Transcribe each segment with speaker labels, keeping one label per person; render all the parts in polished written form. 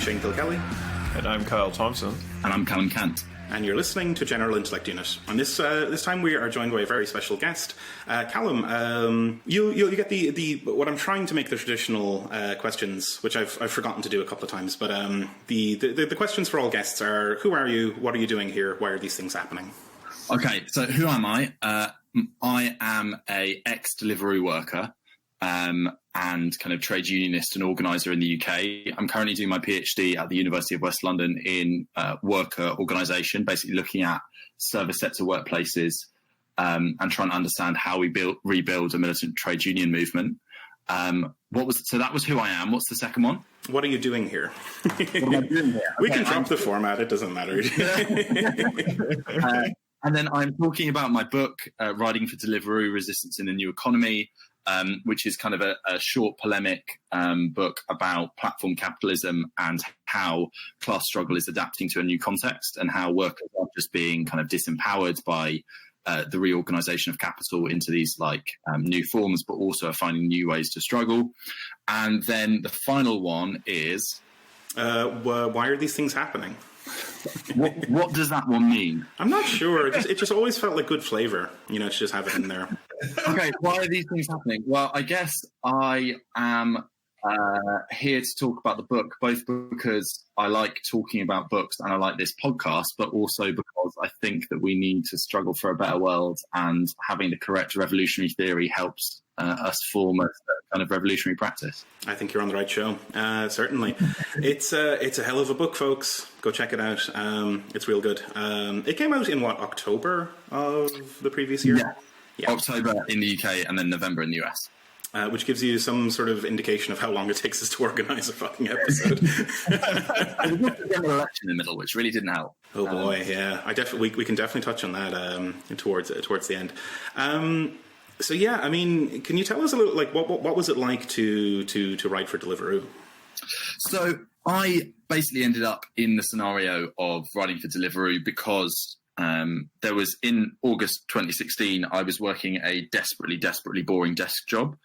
Speaker 1: Shane Kilkelly.
Speaker 2: And I'm Kyle Thompson.
Speaker 3: And I'm Callum Cant.
Speaker 1: And you're listening to General Intellect Unit. And this time we are joined by a very special guest. Callum, you get the what I'm trying to make the traditional questions, which I've forgotten to do a couple of times, but the questions for all guests are: who are you? What are you doing here? Why are these things happening?
Speaker 3: Okay, so who am I? I am a ex-Deliveroo worker and kind of trade unionist and organiser in the UK. I'm currently doing my PhD at the University of West London in worker organisation, basically looking at service sector workplaces and trying to understand how we rebuild a militant trade union movement. So that was who I am. What's the second one?
Speaker 1: What are you doing here?
Speaker 3: What am I doing here?
Speaker 1: We can drop the format. It doesn't matter.
Speaker 3: And then I'm talking about my book, Writing for Deliveroo, Resistance in the New Economy, which is kind of a short polemic book about platform capitalism and how class struggle is adapting to a new context and how workers are just being kind of disempowered by the reorganisation of capital into these new forms, but also finding new ways to struggle. And then the final one is...
Speaker 1: why are these things happening?
Speaker 3: What does that one mean?
Speaker 1: I'm not sure. It just always felt like good flavour, to just have it in there.
Speaker 3: Okay, why are these things happening? Well, I guess I am here to talk about the book, both because I like talking about books and I like this podcast, but also because I think that we need to struggle for a better world, and having the correct revolutionary theory helps us form a kind of revolutionary practice.
Speaker 1: I think you're on the right show. Certainly. It's a hell of a book, folks. Go check it out. It's real good. It came out in October of the previous year?
Speaker 3: Yeah. October in the UK and then November in the US.
Speaker 1: Which gives you some sort of indication of how long it takes us to organise a fucking episode.
Speaker 3: There was an election in the middle, which really didn't help.
Speaker 1: Oh boy, yeah. We can definitely touch on that towards the end. So yeah, I mean, can you tell us a little, what was it like to write for Deliveroo?
Speaker 3: So I basically ended up in the scenario of writing for Deliveroo because there was, in August 2016, I was working a desperately boring desk job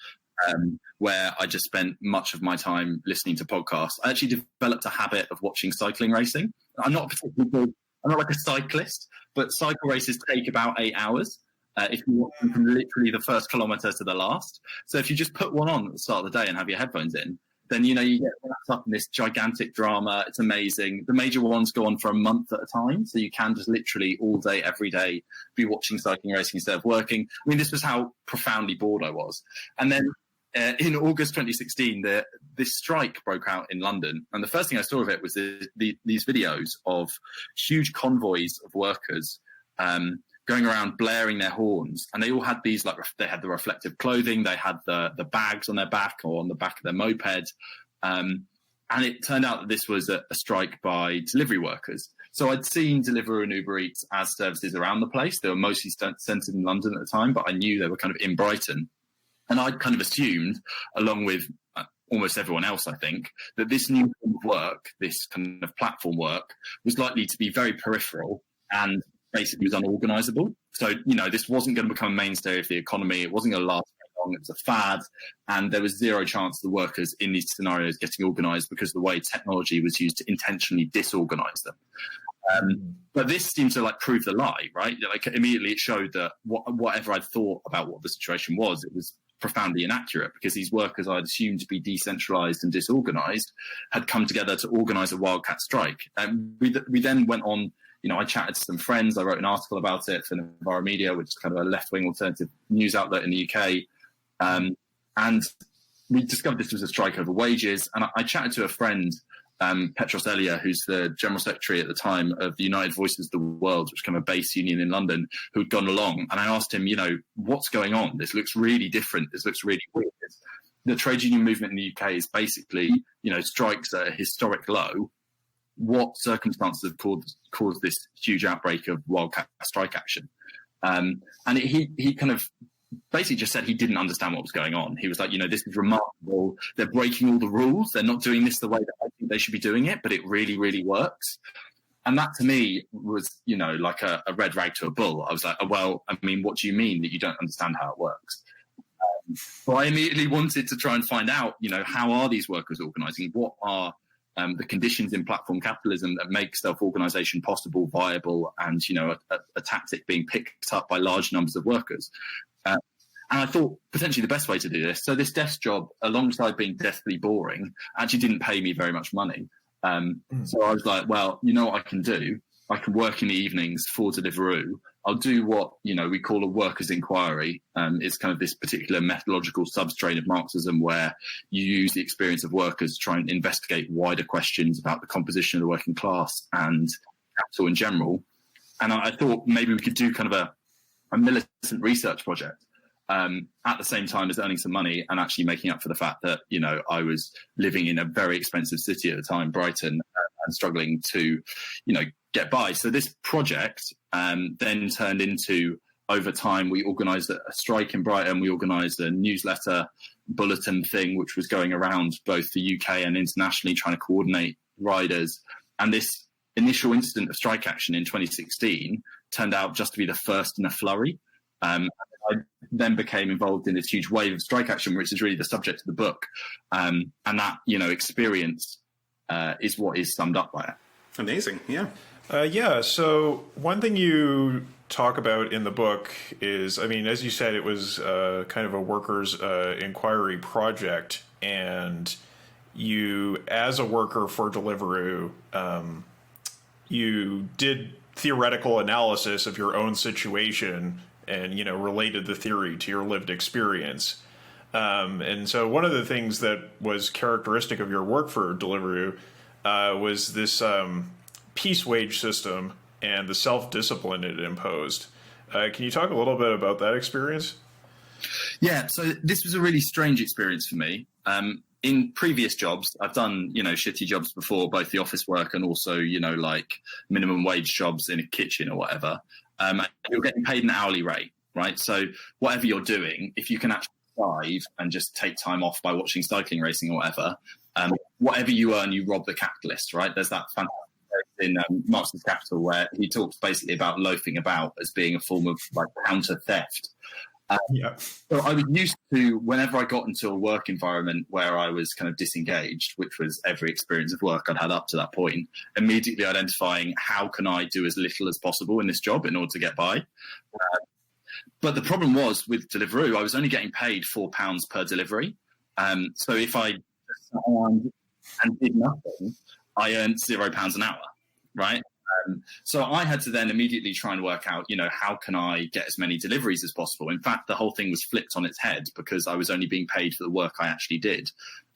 Speaker 3: where I just spent much of my time listening to podcasts. I actually developed a habit of watching cycling racing. I'm not like a cyclist, but cycle races take about 8 hours. If you watch them from literally the first kilometre to the last. So if you just put one on at the start of the day and have your headphones in, then, you get wrapped up in this gigantic drama. It's amazing. The major ones go on for a month at a time. So you can just literally all day, every day, be watching cycling racing instead of working. I mean, this was how profoundly bored I was. And then in August 2016, this strike broke out in London. And the first thing I saw of it was these videos of huge convoys of workers going around blaring their horns, and they all had these, they had the reflective clothing, they had the bags on their back or on the back of their moped, and it turned out that this was a strike by delivery workers. So I'd seen Deliveroo and Uber Eats as services around the place. They were mostly centred in London at the time, but I knew they were kind of in Brighton, and I'd kind of assumed, along with almost everyone else, I think, that this new form of work, this kind of platform work, was likely to be very peripheral and basically was unorganisable. So, this wasn't going to become a mainstay of the economy. It wasn't going to last very long. It was a fad. And there was zero chance the workers in these scenarios getting organised because of the way technology was used to intentionally disorganise them. But this seemed to prove the lie, right? Immediately it showed that whatever I'd thought about what the situation was, it was profoundly inaccurate, because these workers I'd assumed to be decentralised and disorganised had come together to organise a wildcat strike. And we then went on. I chatted to some friends. I wrote an article about it for Novara Media, which is kind of a left-wing alternative news outlet in the UK. And we discovered this was a strike over wages. And I chatted to a friend, Petros Elia, who's the General Secretary at the time of the United Voices of the World, which is kind of a base union in London, who'd gone along. And I asked him, what's going on? This looks really different. This looks really weird. The trade union movement in the UK is basically, strikes at a historic low. What circumstances have caused this huge outbreak of wildcat strike action? He kind of basically just said he didn't understand what was going on. He was like, this is remarkable. They're breaking all the rules. They're not doing this the way that I think they should be doing it, but it really, really works. And that to me was, like a red rag to a bull. I was like, what do you mean that you don't understand how it works? So I immediately wanted to try and find out, how are these workers organising? What are the conditions in platform capitalism that make self-organization possible, viable, and a tactic being picked up by large numbers of workers. And I thought potentially the best way to do this. So this desk job, alongside being deathly boring, actually didn't pay me very much money. So I was like, well, you know what I can do? I can work in the evenings for Deliveroo. I'll do what we call a workers' inquiry. It's kind of this particular methodological substrain of Marxism where you use the experience of workers to try and investigate wider questions about the composition of the working class and capital in general. And I thought maybe we could do kind of a militant research project. At the same time as earning some money and actually making up for the fact that, I was living in a very expensive city at the time, Brighton, and struggling to, get by. So this project then turned into, over time, we organised a strike in Brighton. We organised a newsletter bulletin thing, which was going around both the UK and internationally, trying to coordinate riders. And this initial incident of strike action in 2016 turned out just to be the first in a flurry. I then became involved in this huge wave of strike action, which is really the subject of the book. And that, experience is what is summed up by it.
Speaker 1: Amazing. Yeah.
Speaker 2: So one thing you talk about in the book is, as you said, it was kind of a workers' inquiry project. And you, as a worker for Deliveroo, you did theoretical analysis of your own situation and, related the theory to your lived experience. And so one of the things that was characteristic of your work for Deliveroo was this piece wage system and the self-discipline it imposed. Can you talk a little bit about that experience?
Speaker 3: Yeah, so this was a really strange experience for me. In previous jobs, I've done, shitty jobs before, both the office work and also, like minimum wage jobs in a kitchen or whatever. You're getting paid an hourly rate, right? So whatever you're doing, if you can actually dive and just take time off by watching cycling racing or whatever, whatever you earn, you rob the capitalist, right? There's that fantastic in Marx's Capital where he talks basically about loafing about as being a form of like counter theft. So I was used to, whenever I got into a work environment where I was kind of disengaged, which was every experience of work I'd had up to that point, immediately identifying how can I do as little as possible in this job in order to get by. But the problem was with Deliveroo, I was only getting paid £4 per delivery. So if I sat around and did nothing, I earned £0 an hour, right? So I had to then immediately try and work out, how can I get as many deliveries as possible? In fact, the whole thing was flipped on its head because I was only being paid for the work I actually did.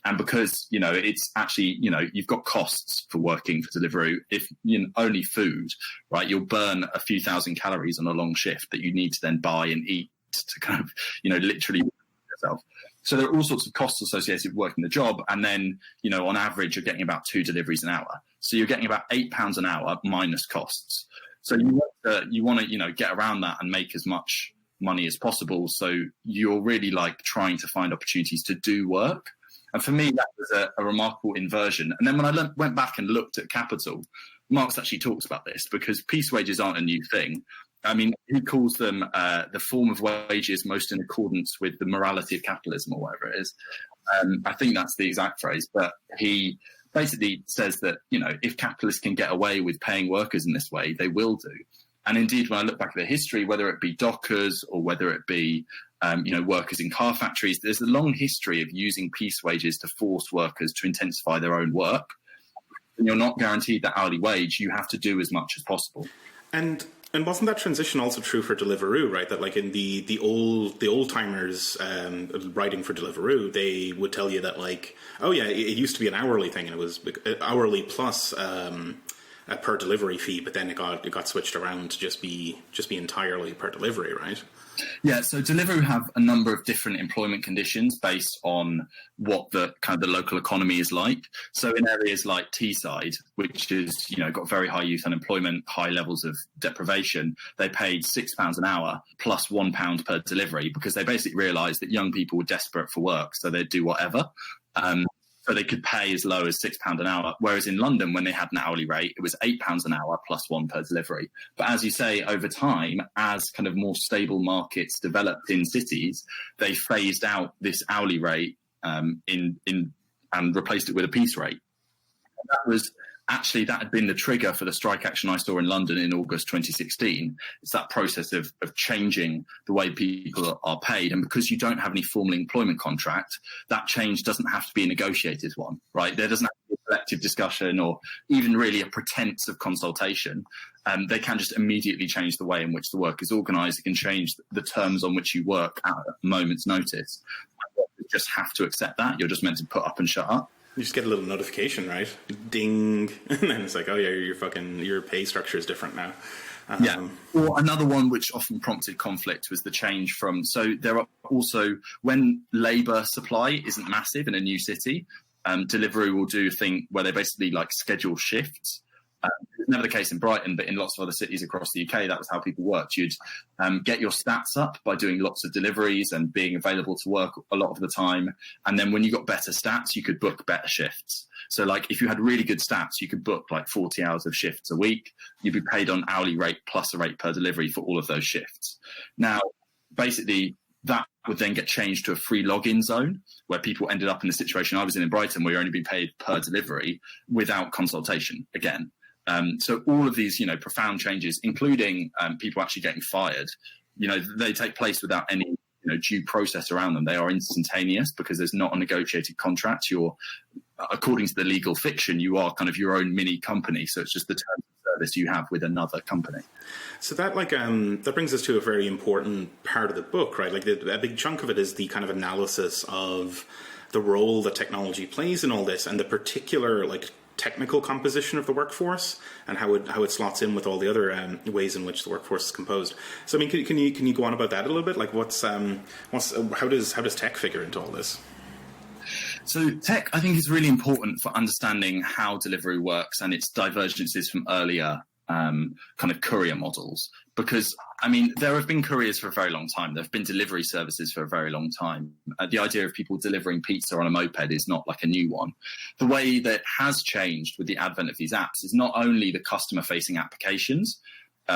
Speaker 3: And because, it's actually, you've got costs for working for Deliveroo. If only food, right, you'll burn a few thousand calories on a long shift that you need to then buy and eat to kind of, literally yourself. So there are all sorts of costs associated with working the job. And then, on average, you're getting about 2 deliveries an hour. So you're getting about £8 an hour minus costs. So you want to, get around that and make as much money as possible. So you're really like trying to find opportunities to do work. And for me, that was a remarkable inversion. And then when I went back and looked at Capital, Marx actually talks about this because piece wages aren't a new thing. He calls them the form of wages most in accordance with the morality of capitalism or whatever it is. I think that's the exact phrase. But he basically says that, if capitalists can get away with paying workers in this way, they will do. And indeed, when I look back at the history, whether it be dockers or whether it be, workers in car factories, there's a long history of using piece wages to force workers to intensify their own work. When you're not guaranteed that hourly wage, you have to do as much as possible.
Speaker 1: And wasn't that transition also true for Deliveroo, right? That like in the old timers writing for Deliveroo, they would tell you that like, oh yeah, it used to be an hourly thing and it was hourly plus a per delivery fee, but then it got switched around to just be entirely per delivery, right?
Speaker 3: Yeah, so Deliveroo have a number of different employment conditions based on what the kind of the local economy is like. So in areas like Teesside, which is, got very high youth unemployment, high levels of deprivation, they paid £6 an hour plus £1 per delivery because they basically realised that young people were desperate for work, so they'd do whatever. So they could pay as low as £6 an hour. Whereas in London, when they had an hourly rate, it was £8 an hour plus 1 per delivery. But as you say, over time, as kind of more stable markets developed in cities, they phased out this hourly rate and replaced it with a piece rate. That had been the trigger for the strike action I saw in London in August 2016. It's that process of changing the way people are paid. And because you don't have any formal employment contract, that change doesn't have to be a negotiated one, right? There doesn't have to be a collective discussion or even really a pretense of consultation. They can just immediately change the way in which the work is organised. It can change the terms on which you work at a moment's notice. You just have to accept that. You're just meant to put up and shut up.
Speaker 1: You just get a little notification, right? Ding. And then it's like, oh yeah, your pay structure is different now.
Speaker 3: Yeah. Or another one which often prompted conflict was the change from, so there are also, when labour supply isn't massive in a new city, Deliveroo will do a thing where they basically like schedule shifts. It's never the case in Brighton, but in lots of other cities across the UK, that was how people worked. You'd get your stats up by doing lots of deliveries and being available to work a lot of the time. And then when you got better stats, you could book better shifts. So like if you had really good stats, you could book like 40 hours of shifts a week. You'd be paid on hourly rate plus a rate per delivery for all of those shifts. Now, basically, that would then get changed to a free login zone where people ended up in the situation I was in Brighton, where you're only being paid per delivery without consultation again. So all of these, profound changes, including people actually getting fired, they take place without any, due process around them. They are instantaneous because there's not a negotiated contract. You're, according to the legal fiction, you are kind of your own mini company. So it's just the terms of service you have with another company.
Speaker 1: So that that brings us to a very important part of the book, right? Like a big chunk of it is the kind of analysis of the role that technology plays in all this and the particular technical composition of the workforce and how it slots in with all the other ways in which the workforce is composed. So I mean, can you go on about that a little bit? Like how does tech figure into all this?
Speaker 3: So tech, I think, is really important for understanding how Deliveroo works and its divergences from earlier kind of courier models. Because, I mean, there have been couriers for a very long time. There have been delivery services for a very long time. The idea of people delivering pizza on a moped is not like a new one. The way that has changed with the advent of these apps is not only the customer-facing applications,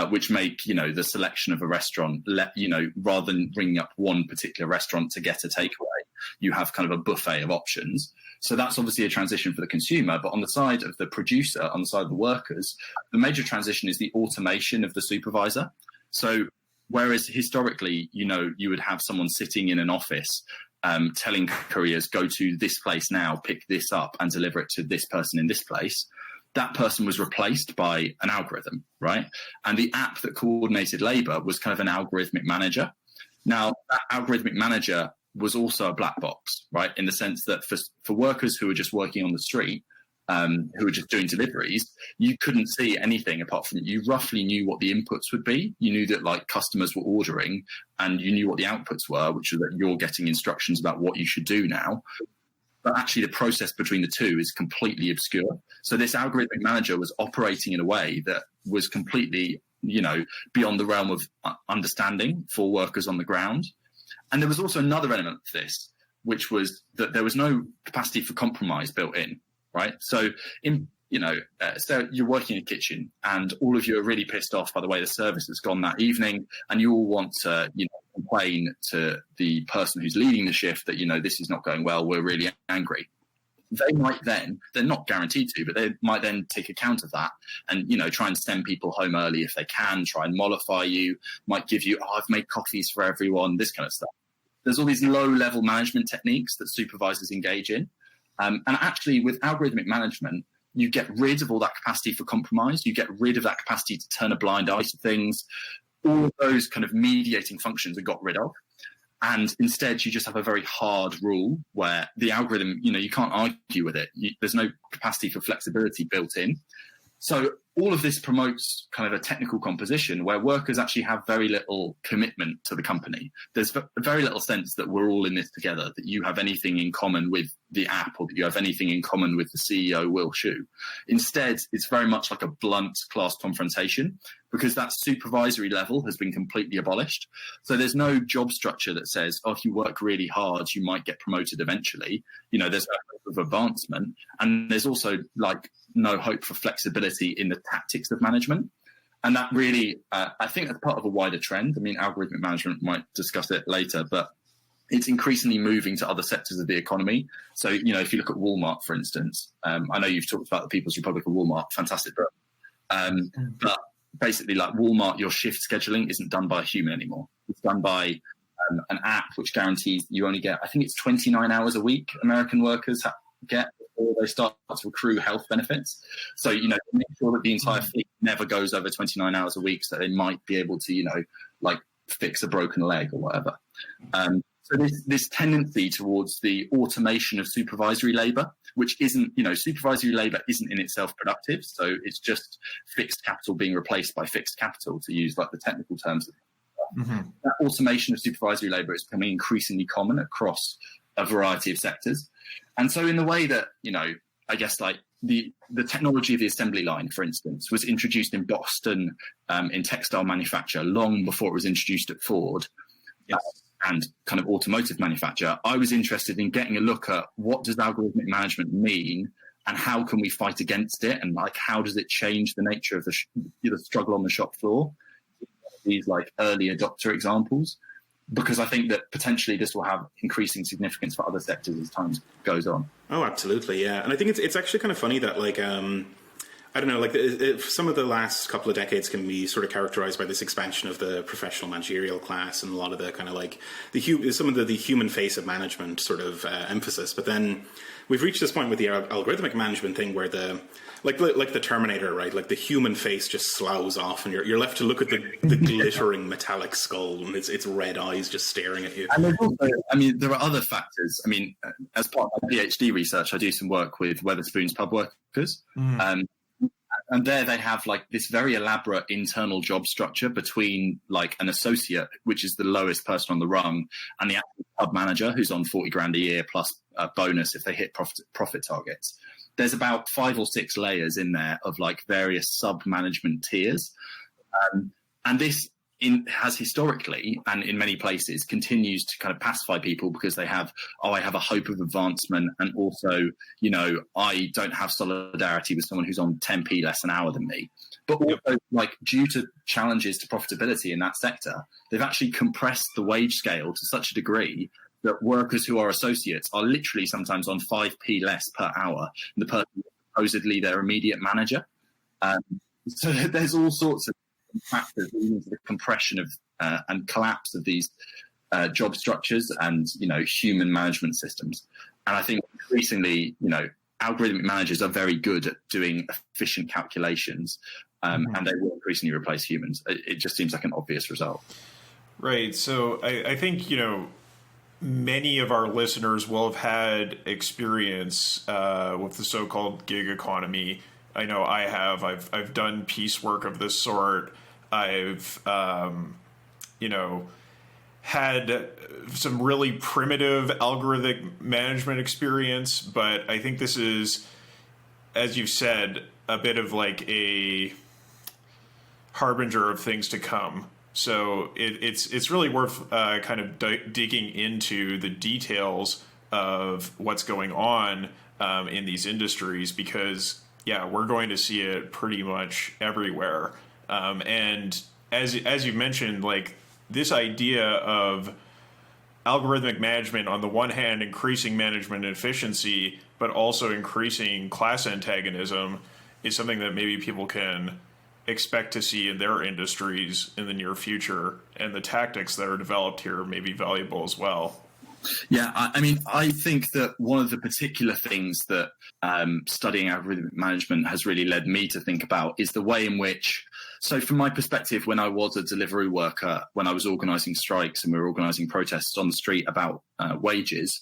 Speaker 3: which make, the selection of a restaurant, rather than ringing up one particular restaurant to get a takeaway, you have kind of a buffet of options. So that's obviously a transition for the consumer. But on the side of the producer, on the side of the workers, the major transition is the automation of the supervisor. So whereas historically, you would have someone sitting in an office telling couriers, go to this place now, pick this up and deliver it to this person in this place, that person was replaced by an algorithm, right? And the app that coordinated labour was kind of an algorithmic manager. Now, that algorithmic manager was also a black box, right? In the sense that for workers who were just working on the street, who were just doing deliveries, you couldn't see anything apart from you roughly knew what the inputs would be. You knew that customers were ordering and you knew what the outputs were, which is that you're getting instructions about what you should do now. But actually the process between the two is completely obscure. So this algorithmic manager was operating in a way that was completely, beyond the realm of understanding for workers on the ground. And there was also another element of this, which was that there was no capacity for compromise built in, right? So so you're working in a kitchen and all of you are really pissed off by the way the service has gone that evening, and you all want to, complain to the person who's leading the shift that, this is not going well, we're really angry. They might then, they're not guaranteed to, but they might then take account of that and, try and send people home early if they can, try and mollify you, might give you, I've made coffees for everyone, this kind of stuff. There's all these low-level management techniques that supervisors engage in. And actually, with algorithmic management, you get rid of all that capacity for compromise. You get rid of that capacity to turn a blind eye to things. All of those kind of mediating functions are got rid of. And instead, you just have a very hard rule where the algorithm, you can't argue with it. There's no capacity for flexibility built in. So all of this promotes kind of a technical composition where workers actually have very little commitment to the company. There's very little sense that we're all in this together, that you have anything in common with the app or that you have anything in common with the CEO, Will Shu. Instead, it's very much like a blunt class confrontation because that supervisory level has been completely abolished. So there's no job structure that says, oh, if you work really hard, you might get promoted eventually. There's no hope of advancement. And there's also no hope for flexibility in the tactics of management. And that really, I think that's part of a wider trend. I mean, algorithmic management might discuss it later, but it's increasingly moving to other sectors of the economy. So, if you look at Walmart, for instance, I know you've talked about the People's Republic of Walmart, fantastic book. But basically, like Walmart, your shift scheduling isn't done by a human anymore. It's done by an app which guarantees you only get, I think it's 29 hours a week American workers get before they start to accrue health benefits. So, make sure that the entire fleet never goes over 29 hours a week, so they might be able to, like fix a broken leg or whatever. So this tendency towards the automation of supervisory labour, which isn't, supervisory labour isn't in itself productive. So it's just fixed capital being replaced by fixed capital, to use like the technical terms. That automation of supervisory labour is becoming increasingly common across a variety of sectors. And so in the way that, I guess like the technology of the assembly line, for instance, was introduced in Boston in textile manufacture long before it was introduced at Ford. Yes. And kind of automotive manufacture, I was interested in getting a look at what does algorithmic management mean and how can we fight against it, and like how does it change the nature of the struggle on the shop floor. These like early adopter examples, because I think that potentially this will have increasing significance for other sectors as time goes on.
Speaker 1: Oh, absolutely, yeah. And I think it's actually kind of funny that like I don't know, like some of the last couple of decades can be sort of characterized by this expansion of the professional managerial class and a lot of the kind of like some of the human face of management sort of emphasis. But then we've reached this point with the algorithmic management thing where like the Terminator, right? Like the human face just sloughs off, and you're left to look at the glittering metallic skull and its red eyes just staring at you.
Speaker 3: And there's also, there are other factors. As part of my PhD research, I do some work with Wetherspoon's pub workers. And there they have like this very elaborate internal job structure between like an associate, which is the lowest person on the rung, and the actual pub manager, who's on 40 grand a year plus a bonus if they hit profit targets. There's about 5 or 6 layers in there of like various sub-management tiers. And this has historically, and in many places, continues to kind of pacify people because they have, I have a hope of advancement, and also, I don't have solidarity with someone who's on 10p less an hour than me. But also, like, due to challenges to profitability in that sector, they've actually compressed the wage scale to such a degree that workers who are associates are literally sometimes on 5p less per hour than the person supposedly their immediate manager. So there's all sorts of factors leading to the compression of and collapse of these job structures and human management systems. And I think increasingly, algorithmic managers are very good at doing efficient calculations, and they will increasingly replace humans. It just seems like an obvious result.
Speaker 2: Right. So I think many of our listeners will have had experience with the so-called gig economy. I know I have. I've done piecework of this sort. I've, had some really primitive algorithmic management experience, but I think this is, as you've said, a bit of like a harbinger of things to come. So it's really worth kind of digging into the details of what's going on in these industries, because we're going to see it pretty much everywhere. And as you mentioned, like this idea of algorithmic management, on the one hand, increasing management efficiency, but also increasing class antagonism, is something that maybe people can expect to see in their industries in the near future. And the tactics that are developed here may be valuable as well.
Speaker 3: Yeah, I think that one of the particular things that studying algorithmic management has really led me to think about is the way in which, so from my perspective, when I was a Deliveroo worker, when I was organising strikes and we were organising protests on the street about wages,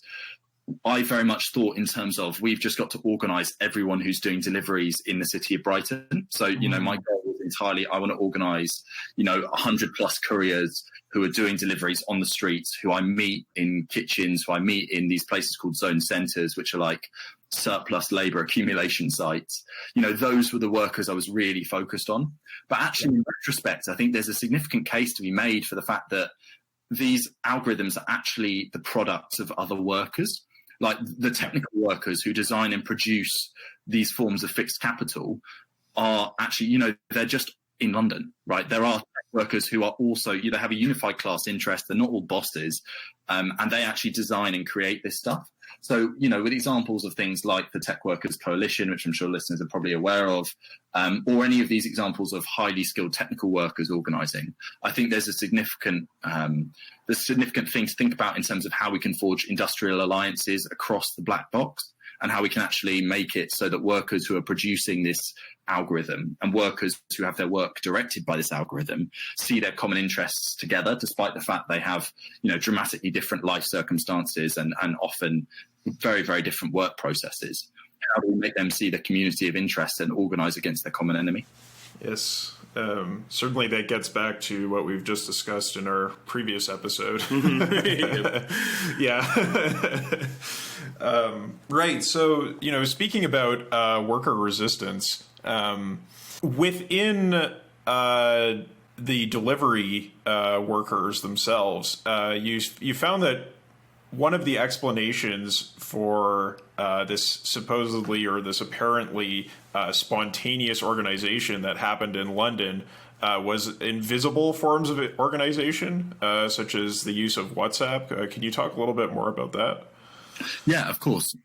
Speaker 3: I very much thought in terms of, we've just got to organise everyone who's doing deliveries in the city of Brighton. So, my goal was entirely, I want to organise, 100 plus couriers who are doing deliveries on the streets, who I meet in kitchens, who I meet in these places called zone centres, which are like surplus labour accumulation sites. Those were the workers I was really focused on. But actually, in retrospect, I think there's a significant case to be made for the fact that these algorithms are actually the products of other workers. Like the technical workers who design and produce these forms of fixed capital are actually, they're just in London, right? There are workers who are also, they have a unified class interest. They're not all bosses, and they actually design and create this stuff. So, with examples of things like the Tech Workers Coalition, which I'm sure listeners are probably aware of, or any of these examples of highly skilled technical workers organising, I think there's a significant thing to think about in terms of how we can forge industrial alliances across the black box, and how we can actually make it so that workers who are producing this algorithm and workers who have their work directed by this algorithm see their common interests together, despite the fact they have, dramatically different life circumstances and often very, very different work processes. How do we make them see the community of interest and organise against their common enemy?
Speaker 2: Yes. Certainly that gets back to what we've just discussed in our previous episode. Yeah. Right. So, speaking about worker resistance, within the delivery workers themselves, you found that one of the explanations for this supposedly or this apparently spontaneous organization that happened in London was invisible forms of organization, such as the use of WhatsApp. Can you talk a little bit more about that?
Speaker 3: Yeah, of course.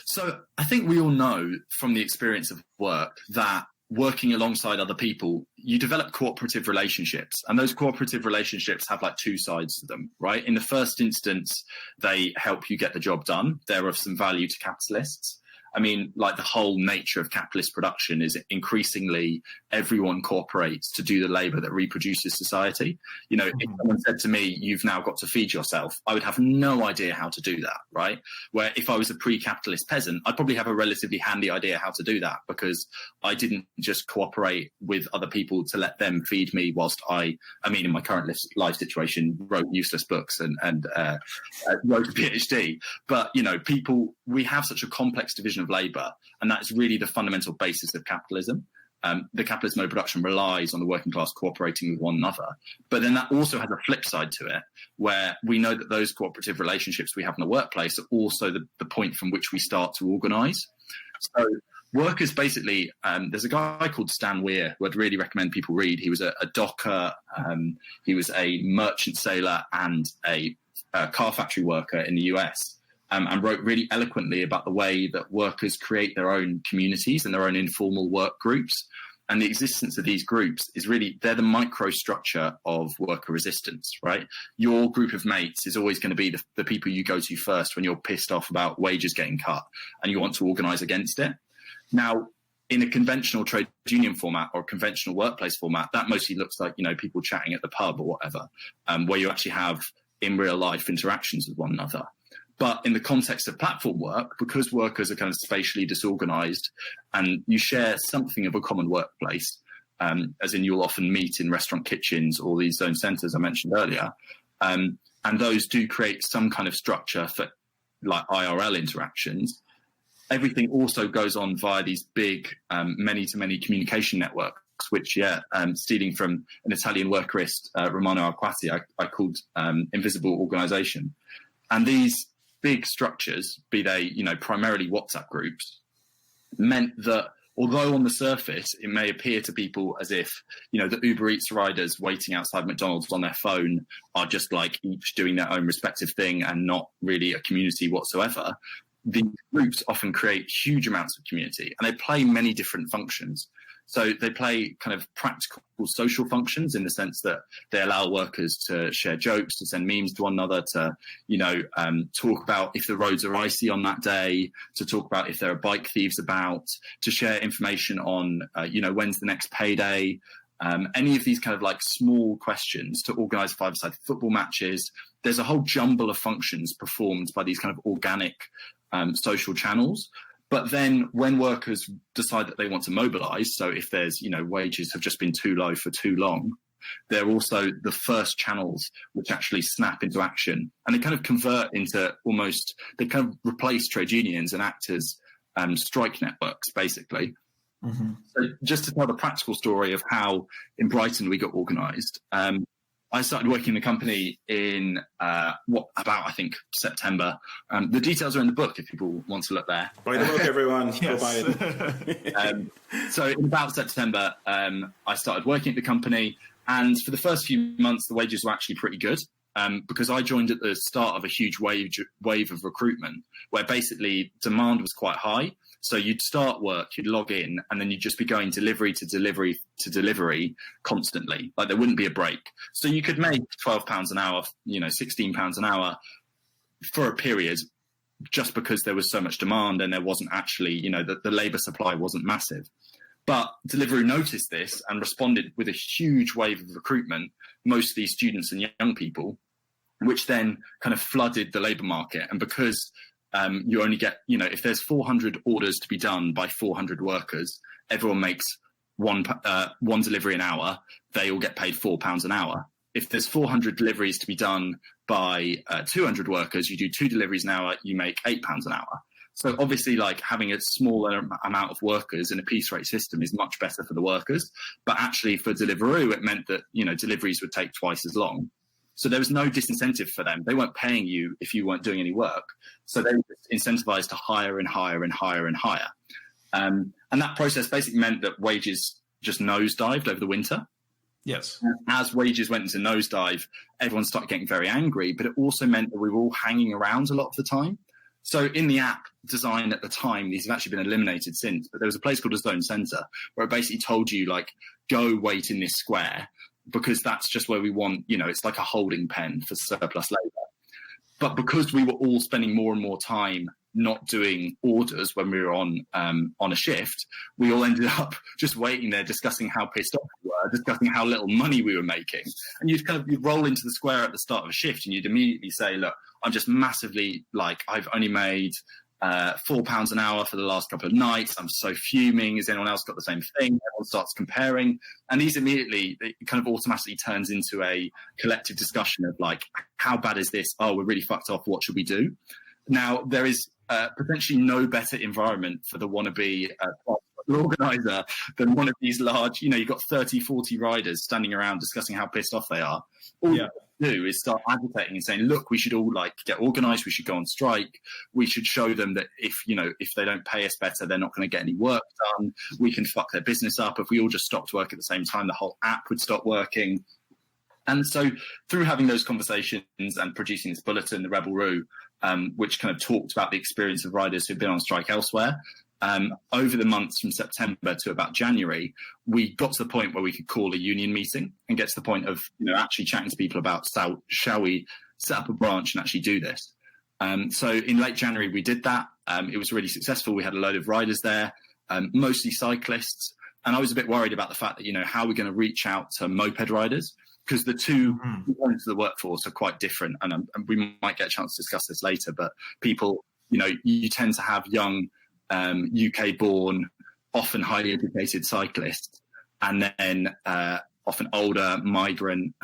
Speaker 3: So I think we all know from the experience of work that working alongside other people, you develop cooperative relationships, and those cooperative relationships have like two sides to them, right? In the first instance, they help you get the job done. They're of some value to capitalists. I mean, like the whole nature of capitalist production is increasingly everyone cooperates to do the labor that reproduces society. If someone said to me, you've now got to feed yourself, I would have no idea how to do that, right? Where if I was a pre-capitalist peasant, I'd probably have a relatively handy idea how to do that, because I didn't just cooperate with other people to let them feed me whilst in my current life situation, wrote useless books and wrote a PhD. But, we have such a complex division of labour, and that's really the fundamental basis of capitalism. The capitalist mode of production relies on the working class cooperating with one another. But then that also has a flip side to it, where we know that those cooperative relationships we have in the workplace are also the point from which we start to organise. So workers basically, there's a guy called Stan Weir who I'd really recommend people read. He was a docker, he was a merchant sailor and a car factory worker in the US. And wrote really eloquently about the way that workers create their own communities and their own informal work groups. And the existence of these groups is really, they're the microstructure of worker resistance, right? Your group of mates is always going to be the people you go to first when you're pissed off about wages getting cut and you want to organise against it. Now, in a conventional trade union format or conventional workplace format, that mostly looks like, people chatting at the pub or whatever, where you actually have in real life interactions with one another. But in the context of platform work, because workers are kind of spatially disorganized and you share something of a common workplace, as in you'll often meet in restaurant kitchens or these zone centers I mentioned earlier, and those do create some kind of structure for like IRL interactions. Everything also goes on via these big many-to-many communication networks, which, stealing from an Italian workerist, Romano Alquati, I called invisible organization. And these big structures, be they, primarily WhatsApp groups, meant that although on the surface it may appear to people as if, the Uber Eats riders waiting outside McDonald's on their phone are just like each doing their own respective thing and not really a community whatsoever, these groups often create huge amounts of community and they play many different functions. So they play kind of practical social functions in the sense that they allow workers to share jokes, to send memes to one another, to, talk about if the roads are icy on that day, to talk about if there are bike thieves about, to share information on, when's the next payday, any of these kind of like small questions, to organise five-a-side football matches. There's a whole jumble of functions performed by these kind of organic social channels. But then when workers decide that they want to mobilise, so if there's, wages have just been too low for too long, they're also the first channels which actually snap into action. And they kind of convert into they kind of replace trade unions and act as strike networks, basically. Mm-hmm. So just to tell the practical story of how in Brighton we got organised, I started working in the company in I think September. The details are in the book if people want to look there.
Speaker 1: Buy the book, everyone.
Speaker 2: Yes.
Speaker 1: Go buy it.
Speaker 3: So in about September, I started working at the company, And for the first few months, the wages were actually pretty good. Because I joined at the start of a huge wave of recruitment where basically demand was quite high. So you'd start work, you'd log in, and then you'd just be going delivery to delivery to delivery constantly. Like there wouldn't be a break. So you could make £12 an hour, £16 an hour for a period just because there was so much demand and there wasn't actually, the labour supply wasn't massive. But Deliveroo noticed this and responded with a huge wave of recruitment, mostly students and young people, which then kind of flooded the labour market. And because you only get, if there's 400 orders to be done by 400 workers, everyone makes one delivery an hour, they all get paid £4 an hour. If there's 400 deliveries to be done by 200 workers, you do 2 deliveries an hour, you make £8 an hour. So obviously, like having a smaller amount of workers in a piece rate system is much better for the workers. But actually for Deliveroo, it meant that, deliveries would take twice as long. So there was no disincentive for them. They weren't paying you if you weren't doing any work. So they were incentivized to hire and hire and hire and hire. And that process basically meant that wages just nosedived over the winter.
Speaker 2: Yes.
Speaker 3: As wages went into nosedive, everyone started getting very angry, but it also meant that we were all hanging around a lot of the time. So in the app design at the time, these have actually been eliminated since, but there was a place called a zone center where it basically told you, like, go wait in this square because that's just where we want, it's like a holding pen for surplus labor. But because we were all spending more and more time not doing orders when we were on a shift, we all ended up just waiting there, discussing how pissed off we were, discussing how little money we were making. And you'd roll into the square at the start of a shift and you'd immediately say, look, I'm just massively, I've only made £4 an hour for the last couple of nights. I'm so fuming. Has anyone else got the same thing? Everyone starts comparing. And these immediately, it kind of automatically turns into a collective discussion of how bad is this? Oh, we're really fucked off. What should we do? Now, there is potentially no better environment for the wannabe organizer than one of these large, you've got 30, 40 riders standing around discussing how pissed off they are. All you do is start advocating and saying, look, we should all get organized. We should go on strike. We should show them that if they don't pay us better, they're not going to get any work done. We can fuck their business up. If we all just stopped work at the same time, the whole app would stop working. And so through having those conversations and producing this bulletin, the Rebel Roo, which kind of talked about the experience of riders who've been on strike elsewhere, over the months from September to about January, we got to the point where we could call a union meeting and get to the point of actually chatting to people about shall we set up a branch and actually do this. So in late January, we did that. It was really successful. We had a load of riders there, mostly cyclists. And I was a bit worried about the fact that, how are we going to reach out to moped riders? Because the two components of the workforce are quite different. And we might get a chance to discuss this later. But people, you tend to have young UK-born, often highly educated cyclists, and then often older, migrant,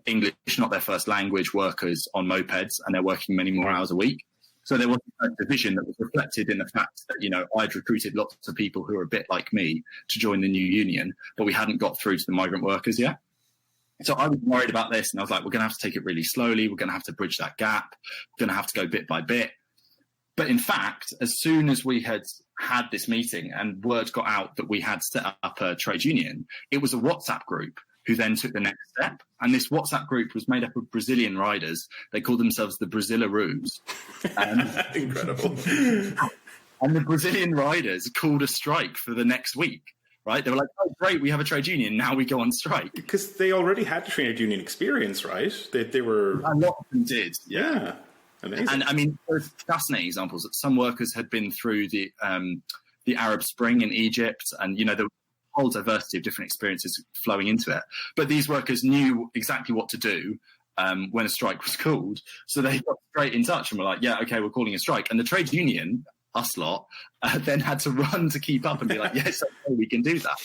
Speaker 3: English not their first language workers on mopeds, and they're working many more hours a week. So there was a division that was reflected in the fact that, I'd recruited lots of people who are a bit like me to join the new union, but we hadn't got through to the migrant workers yet. So I was worried about this, and I was like, we're going to have to take it really slowly. We're going to have to bridge that gap. We're going to have to go bit by bit. But in fact, as soon as we had this meeting and word got out that we had set up a trade union, it was a WhatsApp group who then took the next step. And this WhatsApp group was made up of Brazilian riders. They called themselves the Brasilaroos.
Speaker 1: Incredible.
Speaker 3: And the Brazilian riders called a strike for the next week. Right? They were like, oh, great, we have a trade union. Now we go on strike.
Speaker 1: Because they already had trade union experience, right? They were...
Speaker 3: A lot of them did.
Speaker 1: Yeah. Amazing.
Speaker 3: And I mean, there's fascinating examples that some workers had been through the Arab Spring in Egypt, and there was a whole diversity of different experiences flowing into it. But these workers knew exactly what to do when a strike was called, so they got straight in touch and were like, "Yeah, okay, we're calling a strike." And the trade union, us lot, then had to run to keep up and be like, "Yes, okay, we can do that."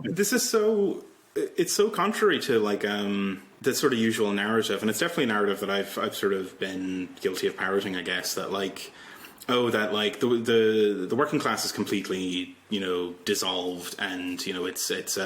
Speaker 1: This is so. It's so contrary to the sort of usual narrative, and it's definitely a narrative that I've sort of been guilty of parroting, I guess, that the working class is completely dissolved, and it's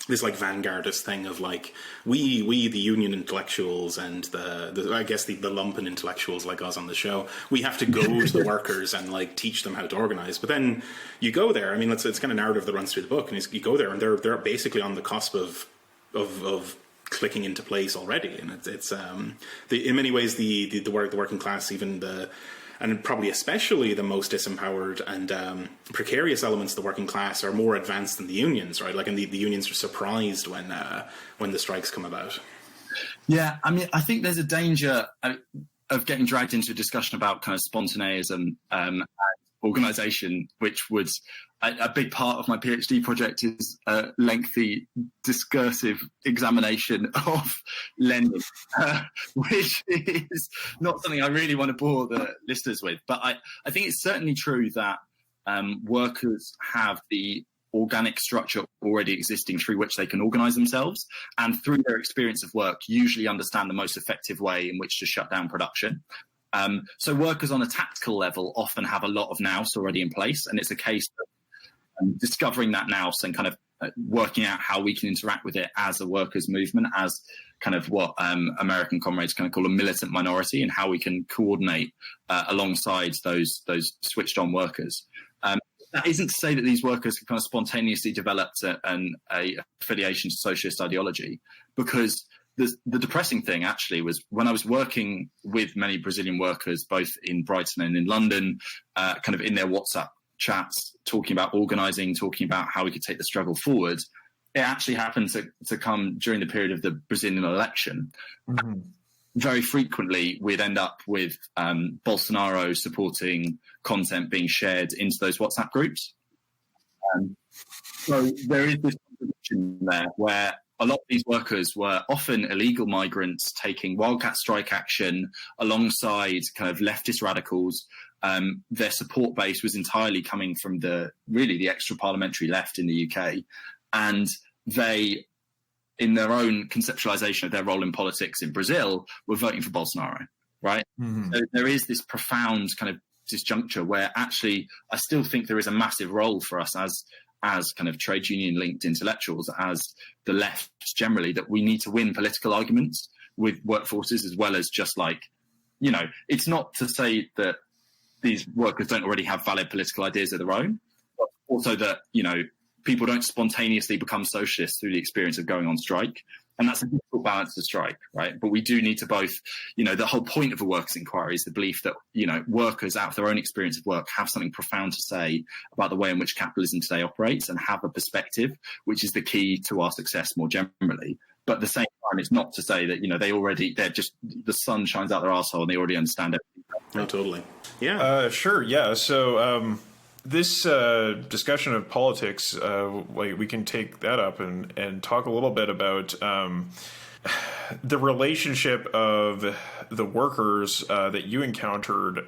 Speaker 1: this like vanguardist thing of like we the union intellectuals and the I guess the lumpen intellectuals like us on the show, we have to go to the workers and like teach them how to organize. But then you go there. I mean, it's kind of narrative that runs through the book, and you go there and they're basically on the cusp of clicking into place already. And it's in many ways the working class, even and probably especially the most disempowered and precarious elements of the working class are more advanced than the unions, right? Like, and the unions are surprised when the strikes come about.
Speaker 3: Yeah, I mean, I think there's a danger of getting dragged into a discussion about kind of spontaneism and organisation, which would a big part of my PhD project is a lengthy discursive examination of Lenin, which is not something I really want to bore the listeners with. But I think it's certainly true that workers have the organic structure already existing through which they can organise themselves, and through their experience of work usually understand the most effective way in which to shut down production. So workers on a tactical level often have a lot of nous already in place, and it's a case of discovering that nous and kind of working out how we can interact with it as a workers' movement, as kind of what American comrades kind of call a militant minority, and how we can coordinate alongside those switched on workers. That isn't to say that these workers can kind of spontaneously develop an affiliation to socialist ideology, because the depressing thing actually was when I was working with many Brazilian workers, both in Brighton and in London, kind of in their WhatsApp chats, talking about organising, talking about how we could take the struggle forward. It actually happened to come during the period of the Brazilian election. Mm-hmm. Very frequently, we'd end up with Bolsonaro supporting content being shared into those WhatsApp groups. So there is this contradiction there where a lot of these workers were often illegal migrants taking wildcat strike action alongside kind of leftist radicals. Their support base was entirely coming from the extra parliamentary left in the UK. And they, in their own conceptualization of their role in politics in Brazil, were voting for Bolsonaro, right? Mm-hmm. So there is this profound kind of disjuncture where actually I still think there is a massive role for us as kind of trade union linked intellectuals, as the left generally, that we need to win political arguments with workforces, as well as just like, it's not to say that these workers don't already have valid political ideas of their own, but also that, people don't spontaneously become socialists through the experience of going on strike. And that's a difficult balance to strike, right? But we do need to both, the whole point of a workers' inquiry is the belief that, workers out of their own experience of work have something profound to say about the way in which capitalism today operates and have a perspective, which is the key to our success more generally. But at the same time, it's not to say that, they're just, the sun shines out their arsehole and they already understand everything.
Speaker 1: Oh, totally. Yeah.
Speaker 2: Sure. Yeah. So, this discussion of politics, we can take that up and talk a little bit about the relationship of the workers that you encountered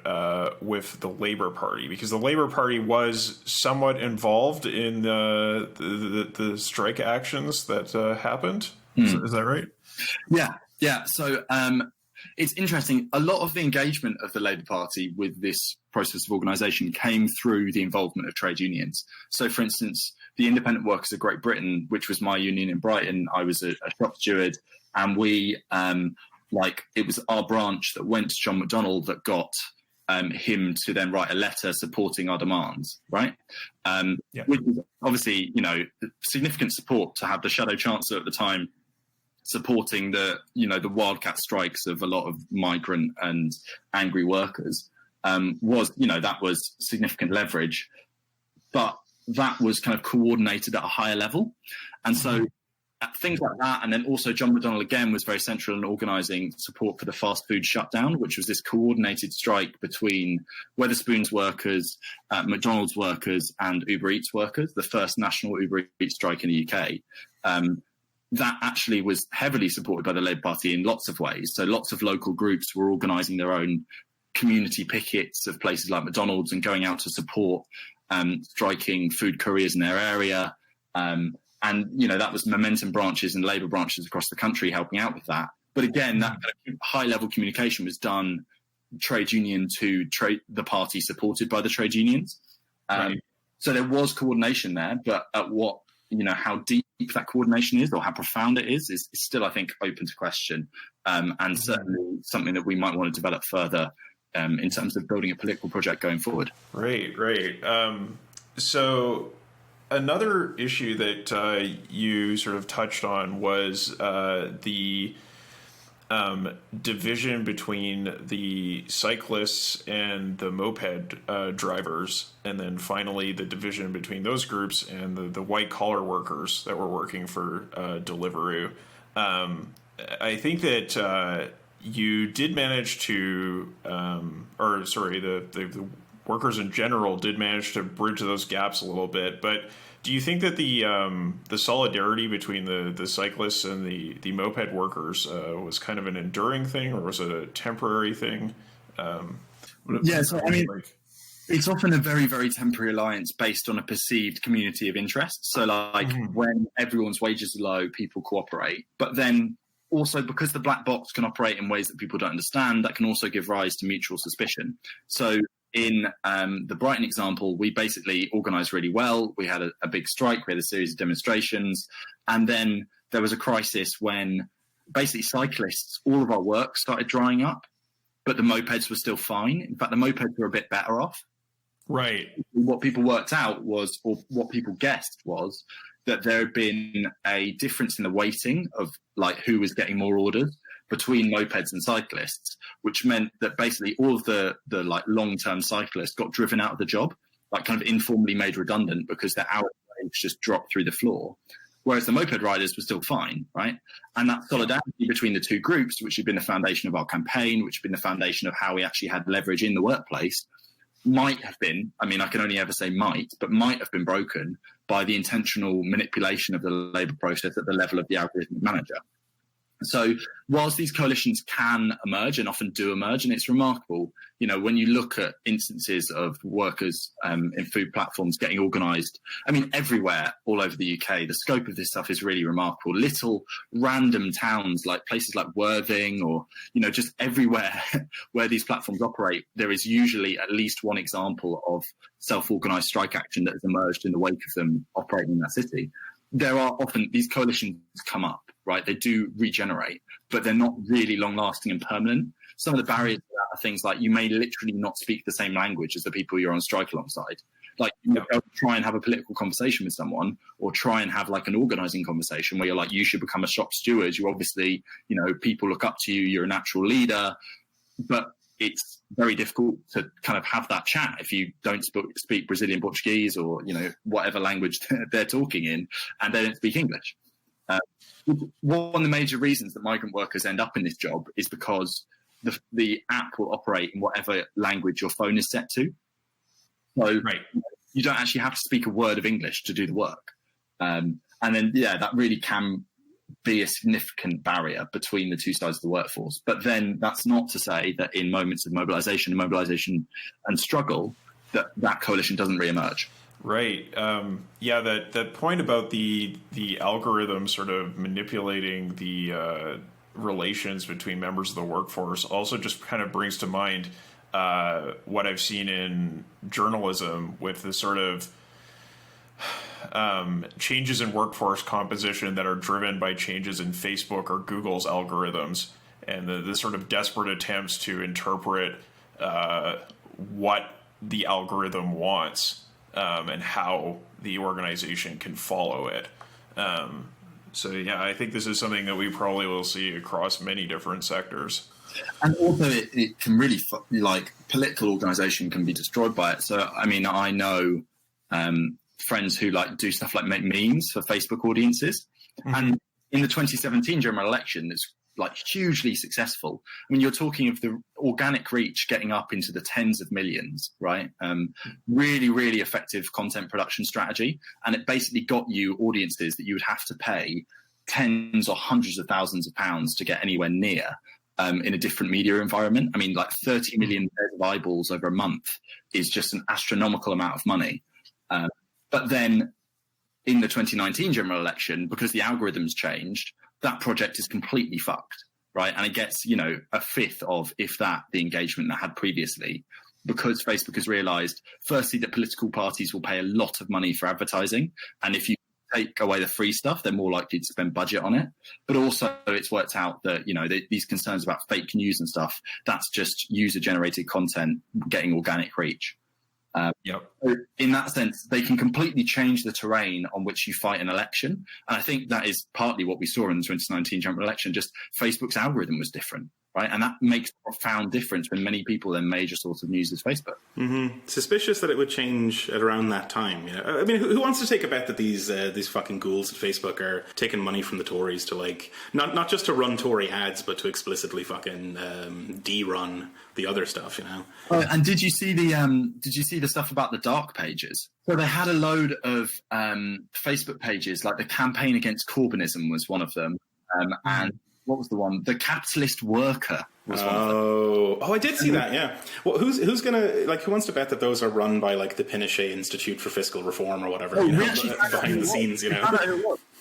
Speaker 2: with the Labour Party, because the Labour Party was somewhat involved in the strike actions that happened. Is that right?
Speaker 3: Yeah. So it's interesting. A lot of the engagement of the Labour Party with this process of organisation came through the involvement of trade unions. So, for instance, the Independent Workers of Great Britain, which was my union in Brighton, I was a shop steward, and we, it was our branch that went to John McDonnell that got him to then write a letter supporting our demands, right? Which was obviously, significant support to have the Shadow Chancellor at the time supporting the wildcat strikes of a lot of migrant and angry workers, that was significant leverage, but that was kind of coordinated at a higher level. And so things like that, and then also John McDonnell again was very central in organising support for the fast food shutdown, which was this coordinated strike between Wetherspoon's workers, McDonald's workers and Uber Eats workers, the first national Uber Eats strike in the UK. That actually was heavily supported by the Labour Party in lots of ways. So lots of local groups were organising their own community pickets of places like McDonald's and going out to support striking food couriers in their area. And, that was Momentum branches and Labour branches across the country helping out with that. But again, that kind of high-level communication was done trade union to the party supported by the trade unions. Right. So there was coordination there, but at what how deep that coordination is or how profound it is still, I think, open to question, and certainly something that we might want to develop further in terms of building a political project going forward.
Speaker 2: Right. So another issue that you sort of touched on was the division between the cyclists and the moped drivers, and then finally the division between those groups and the white collar workers that were working for Deliveroo. I think that you did manage to, the workers in general did manage to bridge those gaps a little bit, but do you think that the solidarity between the cyclists and the moped workers was kind of an enduring thing, or was it a temporary thing?
Speaker 3: So I mean, it's often a very, very temporary alliance based on a perceived community of interest. So like when everyone's wages are low, people cooperate. But then also because the black box can operate in ways that people don't understand, that can also give rise to mutual suspicion. So in the Brighton example, we basically organised really well. We had a big strike. We had a series of demonstrations. And then there was a crisis when basically cyclists, all of our work started drying up, but the mopeds were still fine. In fact, the mopeds were a bit better off.
Speaker 2: Right.
Speaker 3: What people worked out was, or what people guessed was, that there had been a difference in the weighting of like who was getting more orders between mopeds and cyclists, which meant that basically all of the like long-term cyclists got driven out of the job, like kind of informally made redundant because their hourly wage just dropped through the floor. Whereas the moped riders were still fine, right? And that solidarity between the two groups, which had been the foundation of our campaign, which had been the foundation of how we actually had leverage in the workplace, might have been, I mean, I can only ever say might have been broken by the intentional manipulation of the labour process at the level of the algorithmic manager. So whilst these coalitions can emerge and often do emerge, and it's remarkable, when you look at instances of workers in food platforms getting organised, I mean, everywhere all over the UK, the scope of this stuff is really remarkable. Little random towns like places like Worthing or, just everywhere where these platforms operate, there is usually at least one example of self-organised strike action that has emerged in the wake of them operating in that city. There are often these coalitions come up, right? They do regenerate, but they're not really long-lasting and permanent. Some of the barriers to that are things like you may literally not speak the same language as the people you're on strike alongside. Like you try and have a political conversation with someone, or try and have like an organising conversation where you're like, you should become a shop steward. You obviously, people look up to you. You're a natural leader, but it's very difficult to kind of have that chat if you don't speak Brazilian Portuguese or, whatever language they're talking in, and they don't speak English. One of the major reasons that migrant workers end up in this job is because the app will operate in whatever language your phone is set to. So you don't actually have to speak a word of English to do the work. And then, that really can be a significant barrier between the two sides of the workforce. But then that's not to say that in moments of mobilisation and struggle, that coalition doesn't re-emerge.
Speaker 2: Right. That point about the algorithm sort of manipulating the relations between members of the workforce also just kind of brings to mind what I've seen in journalism with the sort of changes in workforce composition that are driven by changes in Facebook or Google's algorithms, and the sort of desperate attempts to interpret what the algorithm wants and how the organization can follow it. I think this is something that we probably will see across many different sectors.
Speaker 3: And also it can really, political organisation can be destroyed by it. So, I mean, I know friends who do stuff like make memes for Facebook audiences. Mm-hmm. And in the 2017 general election, it's hugely successful. I mean, you're talking of the organic reach getting up into the tens of millions, right? Really, really effective content production strategy. And it basically got you audiences that you would have to pay tens or hundreds of thousands of pounds to get anywhere near in a different media environment. I mean, 30 million pairs of eyeballs over a month is just an astronomical amount of money. But then in the 2019 general election, because the algorithms changed, that project is completely fucked, right? And it gets, a fifth of, if that, the engagement that had previously, because Facebook has realized, firstly, that political parties will pay a lot of money for advertising. And if you take away the free stuff, they're more likely to spend budget on it. But also it's worked out that, these concerns about fake news and stuff, that's just user-generated content getting organic reach. So in that sense, they can completely change the terrain on which you fight an election. And I think that is partly what we saw in the 2019 general election. Just Facebook's algorithm was different, right? And that makes a profound difference when many people, their major source of news is Facebook.
Speaker 1: Mm-hmm. Suspicious that it would change at around that time. I mean, who wants to take a bet that these fucking ghouls at Facebook are taking money from the Tories to not just to run Tory ads, but to explicitly fucking de-run the other stuff?
Speaker 3: And did you see the stuff about the dark pages? So they had a load of Facebook pages, like the campaign against Corbynism was one of them, and what was the one? The capitalist worker was one of them.
Speaker 1: Oh, I did see that. Yeah. Well, who's gonna who wants to bet that those are run by the Pinochet Institute for Fiscal Reform or whatever behind the scenes?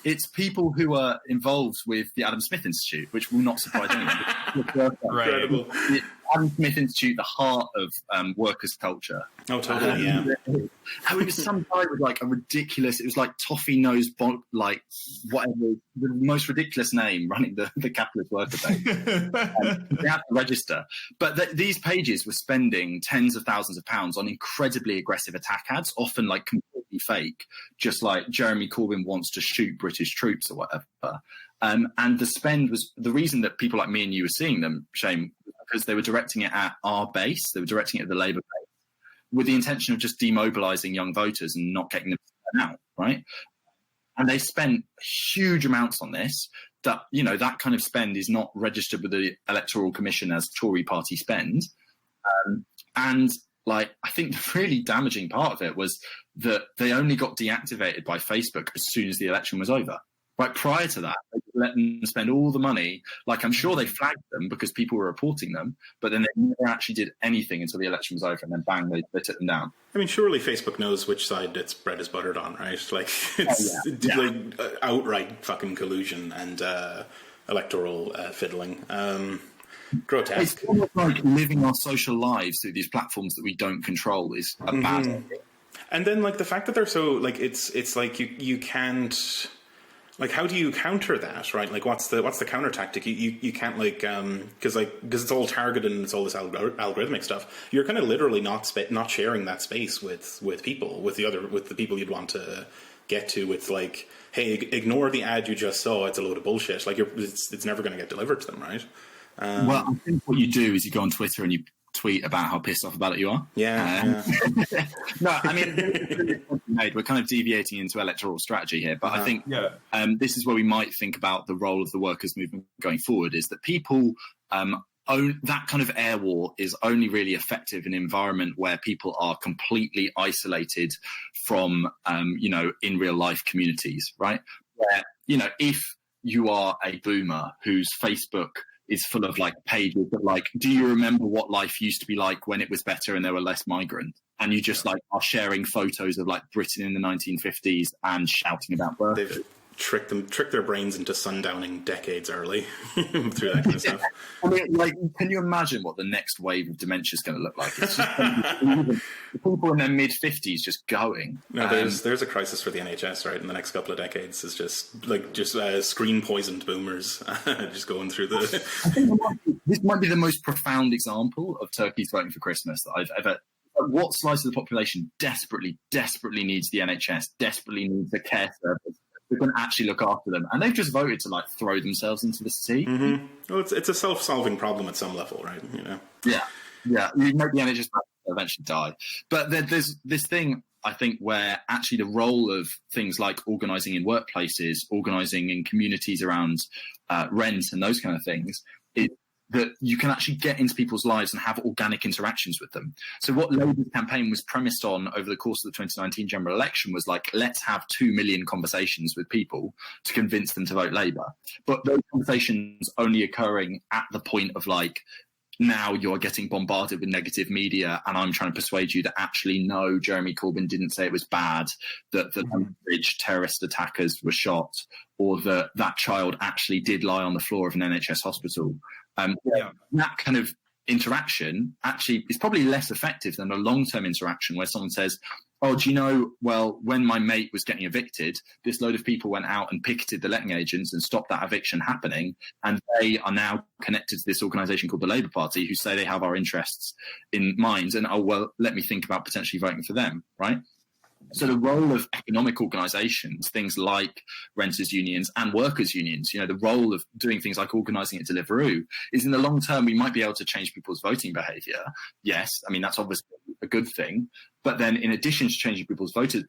Speaker 3: It's people who are involved with the Adam Smith Institute, which will not surprise anyone.
Speaker 1: Incredible.
Speaker 3: The Adam Smith Institute, the heart of workers' culture.
Speaker 1: Oh, totally, yeah.
Speaker 3: It was some guy with a ridiculous, it was like Toffee Nose, whatever, the most ridiculous name running the capitalist worker page. They have to register. But these pages were spending tens of thousands of pounds on incredibly aggressive attack ads, often completely fake, just like Jeremy Corbyn wants to shoot British troops or whatever. And the spend was, the reason that people like me and you were seeing them, Shane, because they were directing it at our base, they were directing it at the Labour base, with the intention of just demobilising young voters and not getting them to turn out, right? And they spent huge amounts on this. That that kind of spend is not registered with the Electoral Commission as Tory party spend. And I think the really damaging part of it was that they only got deactivated by Facebook as soon as the election was over. Right, prior to that, they let them spend all the money. I'm sure they flagged them because people were reporting them, but then they never actually did anything until the election was over, and then bang, they took them down. I
Speaker 1: mean, surely Facebook knows which side its bread is buttered on, right? Outright fucking collusion and electoral fiddling. Grotesque.
Speaker 3: It's almost like living our social lives through these platforms that we don't control is a bad thing.
Speaker 1: And then, the fact that they're so, it's like you can't... how do you counter that, right? What's the counter tactic? You can't because it's all targeted and it's all this algorithmic stuff. You're kind of literally not sharing that space with people, with the people you'd want to get to. It's hey, ignore the ad you just saw. It's a load of bullshit. It's never going to get delivered to them, right?
Speaker 3: Well, I think what you do is you go on Twitter and you tweet about how pissed off about it you are.
Speaker 1: Yeah.
Speaker 3: No, I mean, we're kind of deviating into electoral strategy here, but I think this is where we might think about the role of the workers' movement going forward, is that people that kind of air war is only really effective in an environment where people are completely isolated from, in real life communities, right? Where, if you are a boomer whose Facebook is full of pages of do you remember what life used to be like when it was better and there were less migrants? And you just are sharing photos of Britain in the 1950s and shouting about birth.
Speaker 1: They've tricked their brains into sundowning decades early through that kind of stuff.
Speaker 3: I mean, can you imagine what the next wave of dementia is going to look like? It's just people in their mid 50s just going.
Speaker 1: No, there's a crisis for the NHS, right? In the next couple of decades, is just screen poisoned boomers just going through the.
Speaker 3: I think this might be the most profound example of turkeys voting for Christmas that I've ever. What slice of the population desperately needs the NHS, desperately needs a care service who can actually look after them, and they've just voted to throw themselves into the sea.
Speaker 1: Mm-hmm. Well, it's a self-solving problem at some level, right?
Speaker 3: Yeah. You make the NHS eventually die, but there's this thing I think where actually the role of things like organising in workplaces, organising in communities around rent and those kind of things is that you can actually get into people's lives and have organic interactions with them. So what Labour's campaign was premised on over the course of the 2019 general election was let's have 2 million conversations with people to convince them to vote Labour. But those conversations only occurring at the point of now you're getting bombarded with negative media and I'm trying to persuade you that actually no, Jeremy Corbyn didn't say it was bad, that the Bridge terrorist attackers were shot, or that child actually did lie on the floor of an NHS hospital. That kind of interaction actually is probably less effective than a long-term interaction where someone says, oh, do you know, well, when my mate was getting evicted, this load of people went out and picketed the letting agents and stopped that eviction happening. And they are now connected to this organisation called the Labour Party, who say they have our interests in mind. And, oh, well, let me think about potentially voting for them, right? So the role of economic organisations, things like renters' unions and workers' unions, you know, the role of doing things like organising at Deliveroo is, in the long term, we might be able to change people's voting behaviour. Yes, I mean, that's obviously a good thing. But then in addition to changing people's voting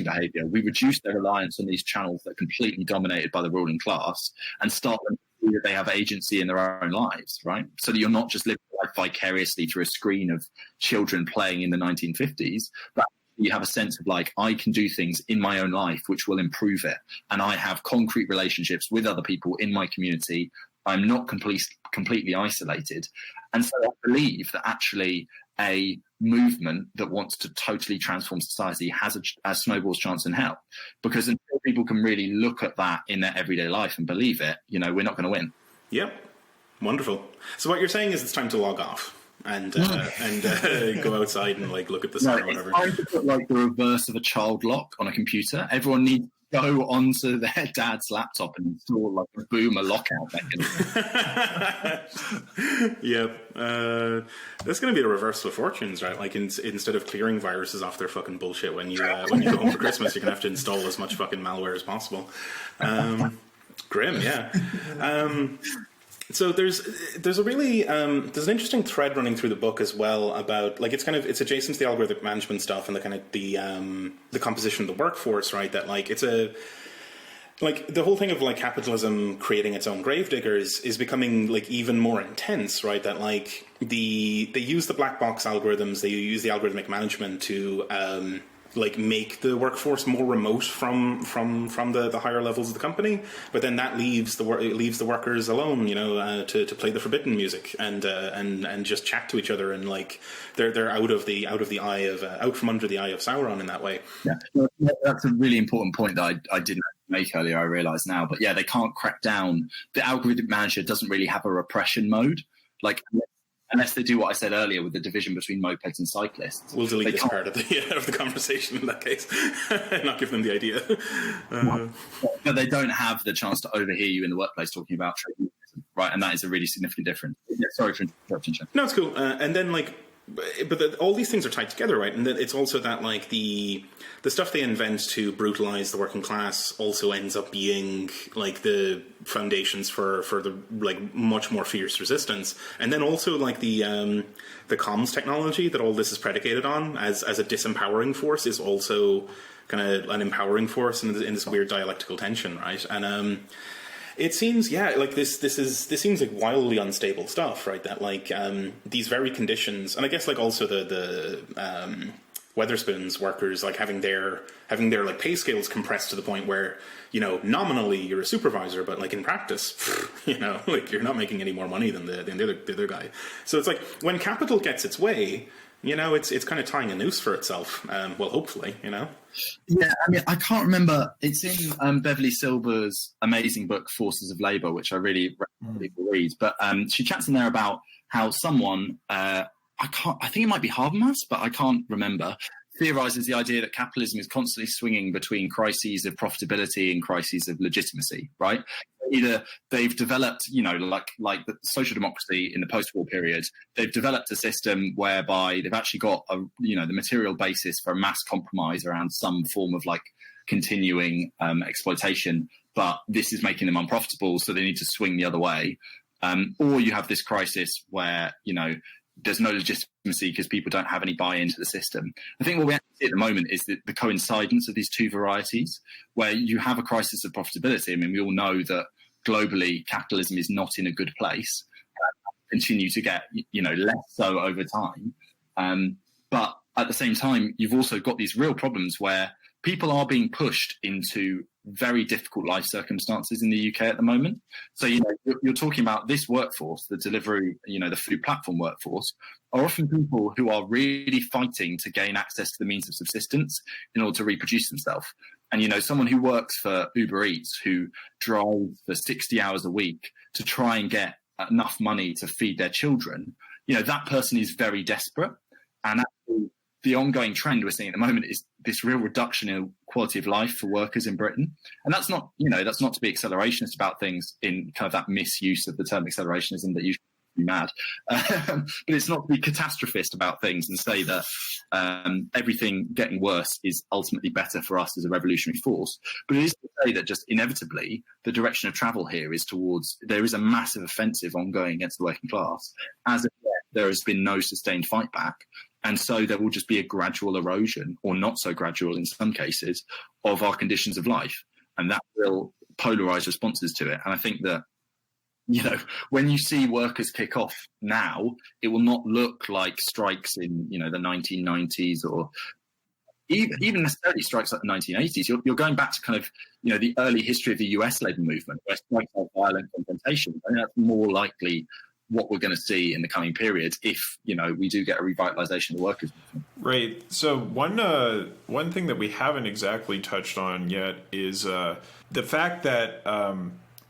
Speaker 3: behaviour, we reduce their reliance on these channels that are completely dominated by the ruling class and start them to see that they have agency in their own lives, right? So that you're not just living life vicariously through a screen of children playing in the 1950s, but you have a sense of like, I can do things in my own life which will improve it. And I have concrete relationships with other people in my community. I'm not completely isolated. And so I believe that actually a movement that wants to totally transform society has a snowball's chance in hell. Because until people can really look at that in their everyday life and believe it, you know, we're not going to win.
Speaker 1: Yep. Wonderful. So what you're saying is it's time to log off and go outside and like look at the sun or whatever.
Speaker 3: It's time to put like the reverse of a child lock on a computer. Everyone needs to go onto their dad's laptop and install like a boomer lockout mechanism.
Speaker 1: Yep. That's going to be the reverse of fortunes, right? Like instead of clearing viruses off their fucking bullshit when you go home for Christmas, you're going to have to install as much fucking malware as possible. Grim, yeah. So there's a really there's an interesting thread running through the book as well about like it's adjacent to the algorithmic management stuff and the kind of the composition of the workforce, right? That like it's like the whole thing of like capitalism creating its own gravediggers is becoming like even more intense, right? That like they use the black box algorithms, they use the algorithmic management to like make the workforce more remote from the higher levels of the company, but then that leaves the workers alone, you know, to play the forbidden music and just chat to each other, and like they're out from under the eye of Sauron in that way.
Speaker 3: Yeah, that's a really important point that I didn't make earlier. I realise now, but yeah, they can't crack down. The algorithmic manager doesn't really have a repression mode, like. Unless they do what I said earlier with the division between mopeds and cyclists.
Speaker 1: We'll delete this part of the conversation in that case and not give them the idea.
Speaker 3: But they don't have the chance to overhear you in the workplace talking about trade unionism, right? And that is a really significant difference. Yeah, sorry for interrupting, Sean.
Speaker 1: No, it's cool. And then like, all these things are tied together, right? And then it's also that like the stuff they invent to brutalize the working class also ends up being like the foundations for the like much more fierce resistance. And then also like the comms technology that all this is predicated on as a disempowering force is also kind of an empowering force in this weird dialectical tension, right? And it seems, yeah, like this seems like wildly unstable stuff, right? That like these very conditions, and I guess like also the Weatherspoon's workers like having their like pay scales compressed to the point where, you know, nominally you're a supervisor, but like in practice, you know, like you're not making any more money than the other guy. So it's like when capital gets its way, you know, it's kind of tying a noose for itself. Well, hopefully, you know.
Speaker 3: Yeah, I mean, I can't remember. It's in Beverly Silber's amazing book, Forces of Labour, which I really recommend people read. But she chats in there about how someone, I think it might be Habermas, but I can't remember, theorizes the idea that capitalism is constantly swinging between crises of profitability and crises of legitimacy, right? Either they've developed, you know, like the social democracy in the post-war period, they've developed a system whereby they've actually got the material basis for a mass compromise around some form of like continuing exploitation, but this is making them unprofitable, so they need to swing the other way. Or you have this crisis where, you know, there's no legitimacy because people don't have any buy-in to the system. I think what we actually see at the moment is the coincidence of these two varieties, where you have a crisis of profitability. I mean, we all know that globally capitalism is not in a good place, continue to get, you know, less so over time. But at the same time, you've also got these real problems where people are being pushed into very difficult life circumstances in the UK at the moment. So, you know, you're talking about this workforce, the Deliveroo, you know, the food platform workforce, are often people who are really fighting to gain access to the means of subsistence in order to reproduce themselves. And, you know, someone who works for Uber Eats, who drives for 60 hours a week to try and get enough money to feed their children, you know, that person is very desperate. And actually, the ongoing trend we're seeing at the moment is this real reduction in quality of life for workers in Britain. And that's not, that's not to be accelerationist about things in kind of that misuse of the term accelerationism that you should be mad. But it's not to be catastrophist about things and say that everything getting worse is ultimately better for us as a revolutionary force. But it is to say that just inevitably the direction of travel here is towards, there is a massive offensive ongoing against the working class. As of yet, there has been no sustained fight back. And so there will just be a gradual erosion, or not so gradual in some cases, of our conditions of life. And that will polarize responses to it. And I think that, when you see workers kick off now, it will not look like strikes in, the 1990s or even necessarily strikes like the 1980s. You're going back to kind of, the early history of the US labor movement, where strikes are violent confrontation. I think that's more likely what we're going to see in the coming periods if, we do get a revitalization of the workers' movement.
Speaker 2: Right. So one thing that we haven't exactly touched on yet is the fact that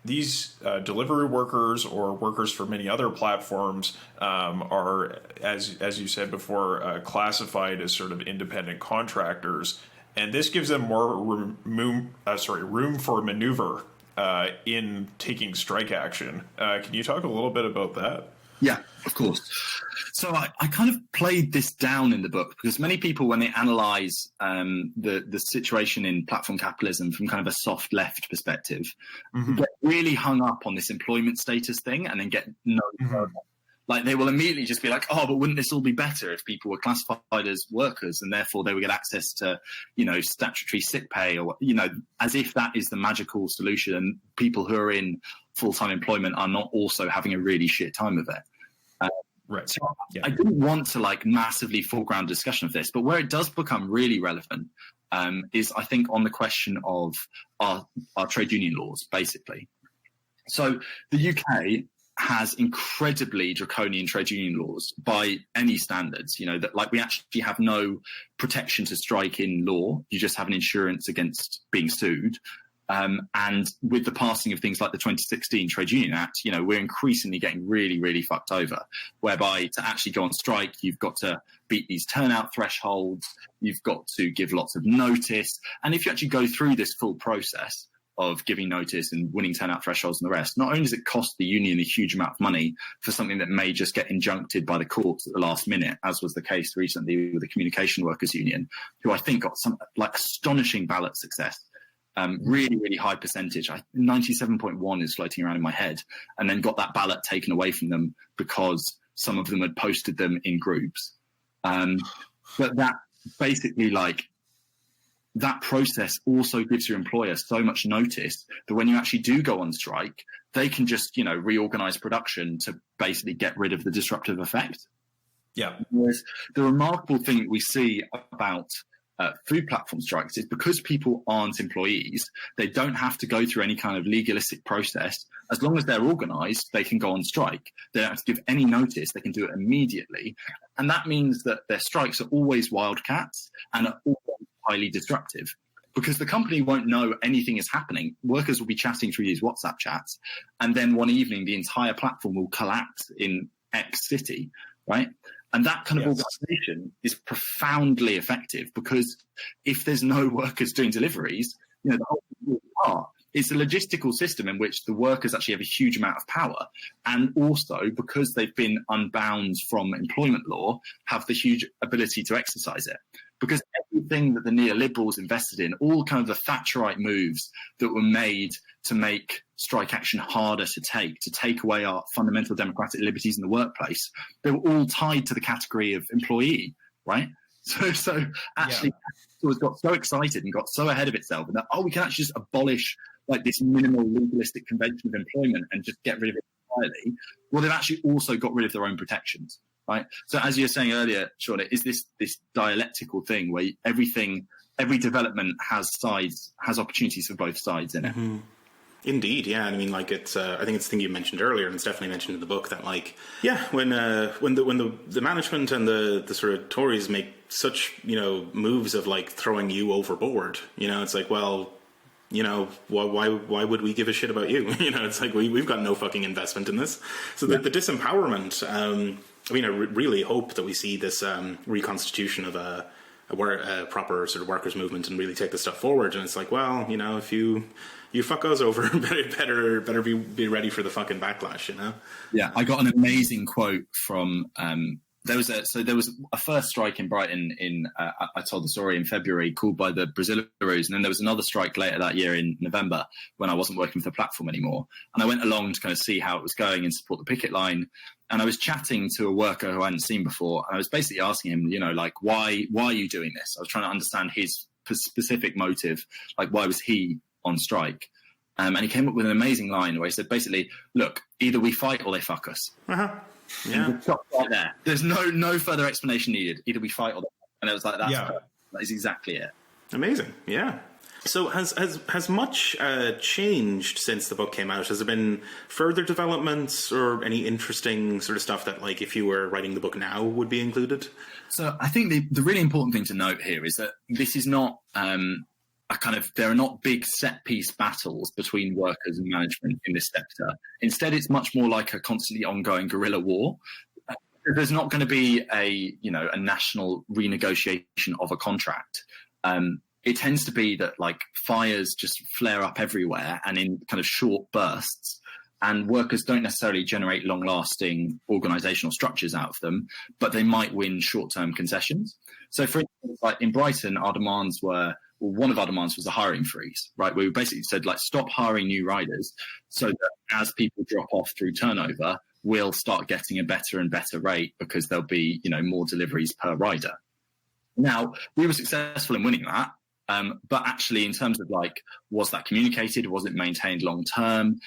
Speaker 2: these Deliveroo workers or workers for many other platforms are, as you said before, classified as sort of independent contractors, and this gives them more room for maneuver in taking strike action. Can you talk a little bit about that?
Speaker 3: Yeah, of course. So I kind of played this down in the book because many people, when they analyse the situation in platform capitalism from kind of a soft left perspective, get really hung up on this employment status thing and then get no further. Like they will immediately just be like, oh, but wouldn't this all be better if people were classified as workers and therefore they would get access to, statutory sick pay or, as if that is the magical solution and people who are in full-time employment are not also having a really shit time of it.
Speaker 2: Right.
Speaker 3: So I didn't want to massively foreground discussion of this, but where it does become really relevant is I think on the question of our trade union laws, basically. So the UK has incredibly draconian trade union laws by any standards, that we actually have no protection to strike in law. You just have an insurance against being sued. And with the passing of things like the 2016 Trade Union Act, we're increasingly getting really, really fucked over, whereby to actually go on strike, you've got to beat these turnout thresholds, you've got to give lots of notice. And if you actually go through this full process of giving notice and winning turnout thresholds and the rest, not only does it cost the union a huge amount of money for something that may just get injuncted by the courts at the last minute, as was the case recently with the Communication Workers Union, who I think got some astonishing ballot success. Really, really high percentage. 97.1 is floating around in my head, and then got that ballot taken away from them because some of them had posted them in groups. But that basically that process also gives your employer so much notice that when you actually do go on strike, they can just, reorganize production to basically get rid of the disruptive effect.
Speaker 2: Yeah.
Speaker 3: Whereas the remarkable thing that we see about food platform strikes is because people aren't employees, they don't have to go through any kind of legalistic process. As long as they're organised, they can go on strike. They don't have to give any notice. They can do it immediately. And that means that their strikes are always wildcats and are always highly disruptive because the company won't know anything is happening. Workers will be chatting through these WhatsApp chats. And then one evening, the entire platform will collapse in X city, right? And that kind of organisation is profoundly effective because if there's no workers doing deliveries, the whole thing will fall apart. It's a logistical system in which the workers actually have a huge amount of power. And also, because they've been unbound from employment law, have the huge ability to exercise it. Because everything that the neoliberals invested in, all kind of the Thatcherite moves that were made to make strike action harder to take away our fundamental democratic liberties in the workplace, they were all tied to the category of employee, right? So actually, it got so excited and got so ahead of itself, and that we can actually just abolish this minimal legalistic convention of employment and just get rid of it entirely. Well, they've actually also got rid of their own protections. Right. So as you were saying earlier, Sean, is this dialectical thing where every development has opportunities for both sides in it.
Speaker 1: Mm-hmm. Indeed, yeah. I mean, it's I think it's the thing you mentioned earlier, and it's definitely mentioned in the book that when the management and the sort of Tories make such moves of throwing you overboard, it's why would we give a shit about you? It's we've got no fucking investment in this. So the disempowerment. I mean, I really hope that we see this reconstitution of a proper sort of workers' movement and really take this stuff forward. And it's like, well, you know, if you fuck us over, better be ready for the fucking backlash, you know?
Speaker 3: Yeah, I got an amazing quote from there was a first strike in Brighton I told the story in February, called by the Braziliroos, and then there was another strike later that year in November when I wasn't working for the platform anymore, and I went along to kind of see how it was going and support the picket line. And I was chatting to a worker who I hadn't seen before, and I was basically asking him, you know, like, why are you doing this? I was trying to understand his specific motive, like why was he on strike? And he came up with an amazing line where he said, basically, look, either we fight or they fuck us.
Speaker 1: Uh-huh. Yeah.
Speaker 3: Right there. There's no further explanation needed. Either we fight or they fuck us. And it was like, that is exactly it.
Speaker 1: Amazing. Yeah. So has much changed since the book came out? Has there been further developments or any interesting sort of stuff that, like, if you were writing the book now, would be included?
Speaker 3: So I think the really important thing to note here is that this is not there are not big set piece battles between workers and management in this sector. Instead, it's much more like a constantly ongoing guerrilla war. There's not going to be a national renegotiation of a contract. It tends to be that, like, fires just flare up everywhere and in kind of short bursts, and workers don't necessarily generate long-lasting organizational structures out of them, but they might win short-term concessions. So, for instance, like in Brighton, one of our demands was a hiring freeze, right? Where we basically said, like, stop hiring new riders so that as people drop off through turnover, we'll start getting a better and better rate because there'll be, more deliveries per rider. Now, we were successful in winning that. But actually, in terms of, like, was that communicated? Was it maintained long term?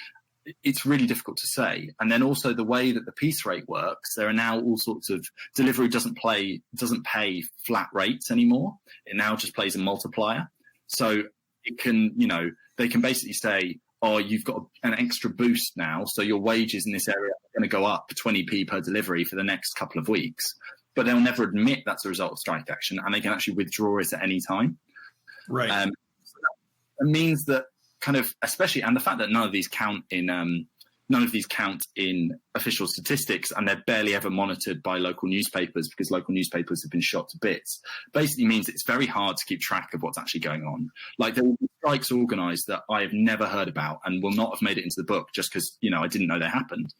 Speaker 3: It's really difficult to say. And then also the way that the piece rate works, there are now all sorts of Deliveroo doesn't pay flat rates anymore. It now just plays a multiplier. So it can, they can basically say, oh, you've got an extra boost now, so your wages in this area are going to go up 20p per delivery for the next couple of weeks. But they'll never admit that's a result of strike action, and they can actually withdraw it at any time.
Speaker 2: Right.
Speaker 3: So that means that kind of, especially, and the fact that none of these count in official statistics, and they're barely ever monitored by local newspapers because local newspapers have been shot to bits, basically means it's very hard to keep track of what's actually going on. Like, there will be strikes organised that I have never heard about and will not have made it into the book just because, I didn't know they happened.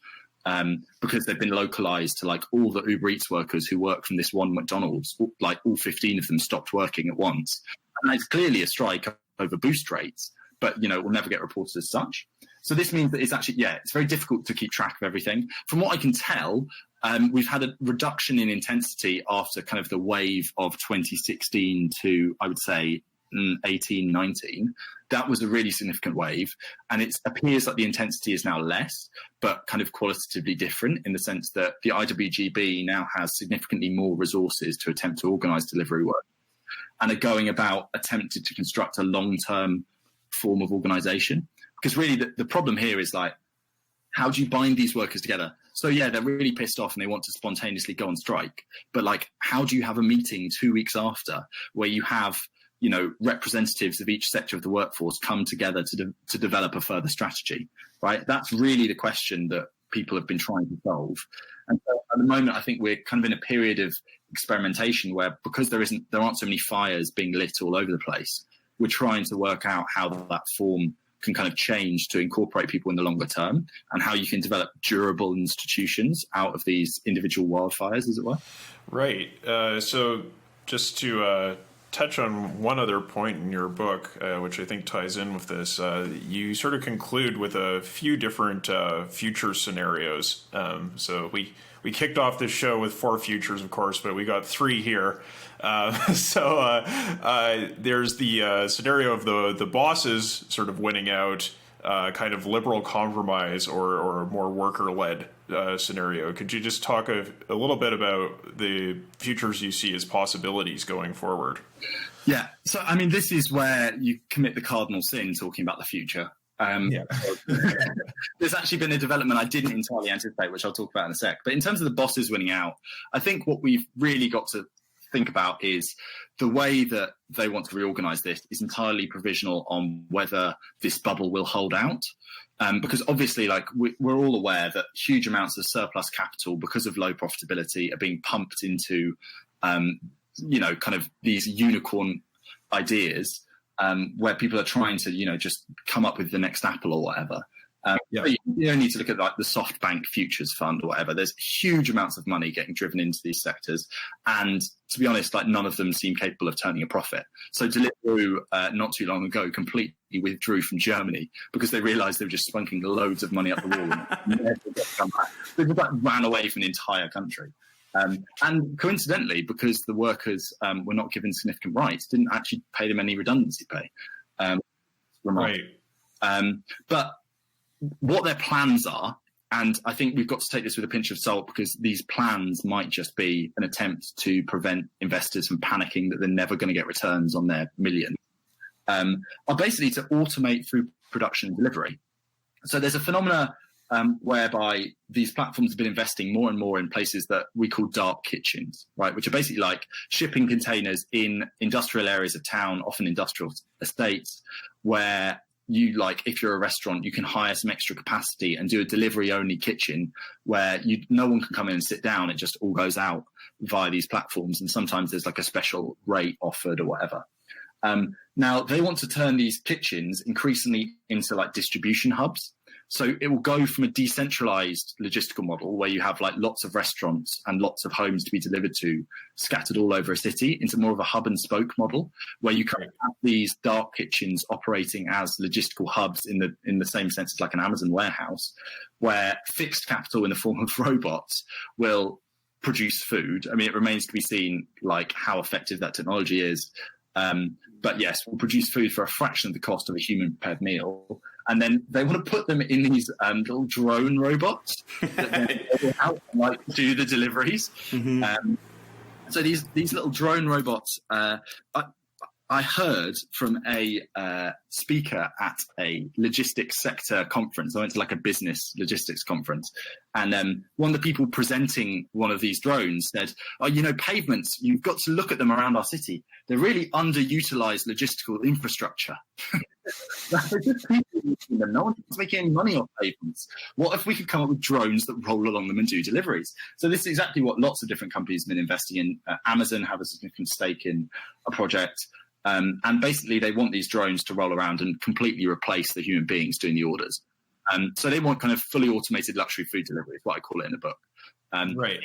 Speaker 3: Because they've been localised to, like, all the Uber Eats workers who work from this one McDonald's, like all 15 of them stopped working at once. And it's clearly a strike over boost rates, but, it will never get reported as such. So this means that it's actually, it's very difficult to keep track of everything. From what I can tell, we've had a reduction in intensity after kind of the wave of 2016 to, I would say, 18, 19. That was a really significant wave. And it appears that the intensity is now less, but kind of qualitatively different, in the sense that the IWGB now has significantly more resources to attempt to organise delivery work, and are going about attempting to construct a long-term form of organisation. Because really the problem here is, like, how do you bind these workers together? So, they're really pissed off and they want to spontaneously go on strike. But, like, how do you have a meeting 2 weeks after where you have, representatives of each sector of the workforce come together to develop a further strategy, right? That's really the question that people have been trying to solve. And so at the moment, I think we're kind of in a period of experimentation where, because there aren't so many fires being lit all over the place, we're trying to work out how that form can kind of change to incorporate people in the longer term, and how you can develop durable institutions out of these individual wildfires, as it were.
Speaker 2: Right. So just to touch on one other point in your book, which I think ties in with this, you sort of conclude with a few different future scenarios. So we kicked off this show with 4 futures, of course, but we got 3 here. So there's the scenario of the bosses sort of winning out, kind of liberal compromise or more worker-led scenario. Could you just talk a little bit about the futures you see as possibilities going forward?
Speaker 3: Yeah. So, I mean, this is where you commit the cardinal sin talking about the future. There's actually been a development I didn't entirely anticipate, which I'll talk about in a sec. But in terms of the bosses winning out, I think what we've really got to think about is the way that they want to reorganize this is entirely provisional on whether this bubble will hold out. Because obviously, like we're all aware that huge amounts of surplus capital, because of low profitability, are being pumped into, kind of these unicorn ideas where people are trying to, just come up with the next Apple or whatever. You don't need to look at like the SoftBank Futures Fund or whatever. There's huge amounts of money getting driven into these sectors, and to be honest, like none of them seem capable of turning a profit. So Deliveroo, not too long ago, completely withdrew from Germany because they realised they were just spunking loads of money up the wall. And never got to come back. They just ran away from the entire country. And coincidentally, because the workers were not given significant rights, didn't actually pay them any redundancy pay.
Speaker 2: Right.
Speaker 3: But what their plans are, and I think we've got to take this with a pinch of salt because these plans might just be an attempt to prevent investors from panicking that they're never going to get returns on their millions, are basically to automate through production and delivery. So there's a phenomena whereby these platforms have been investing more and more in places that we call dark kitchens, right, which are basically like shipping containers in industrial areas of town, often industrial estates, where you, like, if you're a restaurant, you can hire some extra capacity and do a delivery-only kitchen where no one can come in and sit down. It just all goes out via these platforms, and sometimes there's like a special rate offered or whatever. Now, they want to turn these kitchens increasingly into like distribution hubs. So it will go from a decentralized logistical model where you have like lots of restaurants and lots of homes to be delivered to scattered all over a city into more of a hub and spoke model where you kind of have these dark kitchens operating as logistical hubs in the same sense as like an Amazon warehouse, where fixed capital in the form of robots will produce food. I mean, it remains to be seen like how effective that technology is. But yes, we'll produce food for a fraction of the cost of a human prepared meal. And then they want to put them in these little drone robots that then go out and like do the deliveries. Mm-hmm. So these little drone robots, I heard from a speaker at a logistics sector conference. I went to like a business logistics conference, and one of the people presenting one of these drones said, "Oh, pavements, you've got to look at them around our city. They're really underutilized logistical infrastructure." No one's making any money off pavements. What if we could come up with drones that roll along them and do deliveries? So this is exactly what lots of different companies have been investing in. Amazon have a significant stake in a project. And basically, they want these drones to roll around and completely replace the human beings doing the orders. So they want kind of fully automated luxury food delivery, is what I call it in the book.
Speaker 2: Right.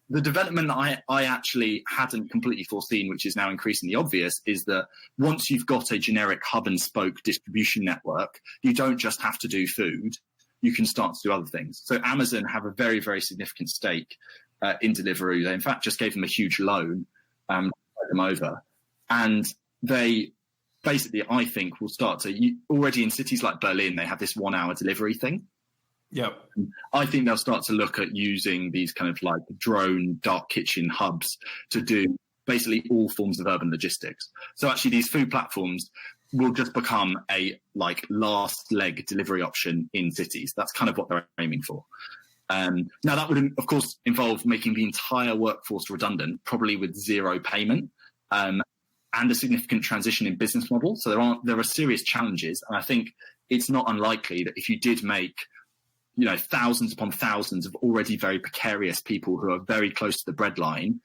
Speaker 3: The development that I actually hadn't completely foreseen, which is now increasingly obvious, is that once you've got a generic hub and spoke distribution network, you don't just have to do food. You can start to do other things. So Amazon have a very, very significant stake in Deliveroo. They, in fact, just gave them a huge loan to take them over. And they basically, I think, will start to already in cities like Berlin, they have this 1 hour delivery thing.
Speaker 2: Yep.
Speaker 3: I think they'll start to look at using these kind of like drone dark kitchen hubs to do basically all forms of urban logistics. So actually these food platforms will just become a like last leg delivery option in cities. That's kind of what they're aiming for. Now that would of course involve making the entire workforce redundant, probably with zero payment. And a significant transition in business model. So there are serious challenges. And I think it's not unlikely that if you did make, thousands upon thousands of already very precarious people who are very close to the breadline,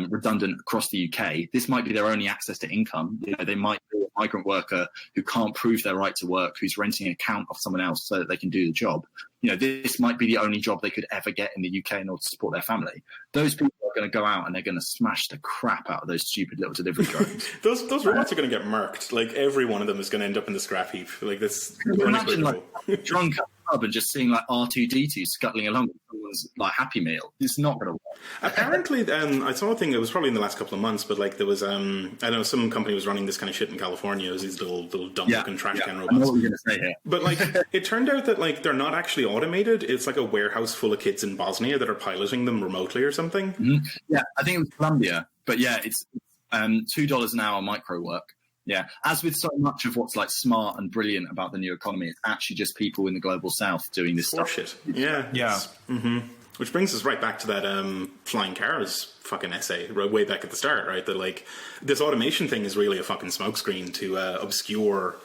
Speaker 3: redundant across the UK, this might be their only access to income. They might be a migrant worker who can't prove their right to work, who's renting an account off someone else so that they can do the job. This might be the only job they could ever get in the UK in order to support their family. Those people are going to go out and they're going to smash the crap out of those stupid little delivery drones.
Speaker 1: those robots are going to get murked. Like every one of them is going to end up in the scrap heap. Like this.
Speaker 3: Imagine like drunk at the pub and just seeing like R2D2 scuttling along with someone's like Happy Meal. It's not going to work.
Speaker 1: Apparently, I saw a thing. It was probably in the last couple of months, but like there was, I don't know, some company was running this kind of shit in California. It was these little dumb-looking trash can robots.
Speaker 3: I know what you're going to say here.
Speaker 1: But like, it turned out that like they're not actually automated. It's like a warehouse full of kids in Bosnia that are piloting them remotely or something.
Speaker 3: Mm-hmm. Yeah, I think it was Colombia. But yeah, it's $2 an hour micro work. Yeah, as with so much of what's like smart and brilliant about the new economy, it's actually just people in the global south doing this stuff.
Speaker 1: Shit. Yeah.
Speaker 2: Yeah.
Speaker 1: Mm-hmm. Which brings us right back to that flying cars fucking essay way back at the start, right? That like this automation thing is really a fucking smokescreen to obscure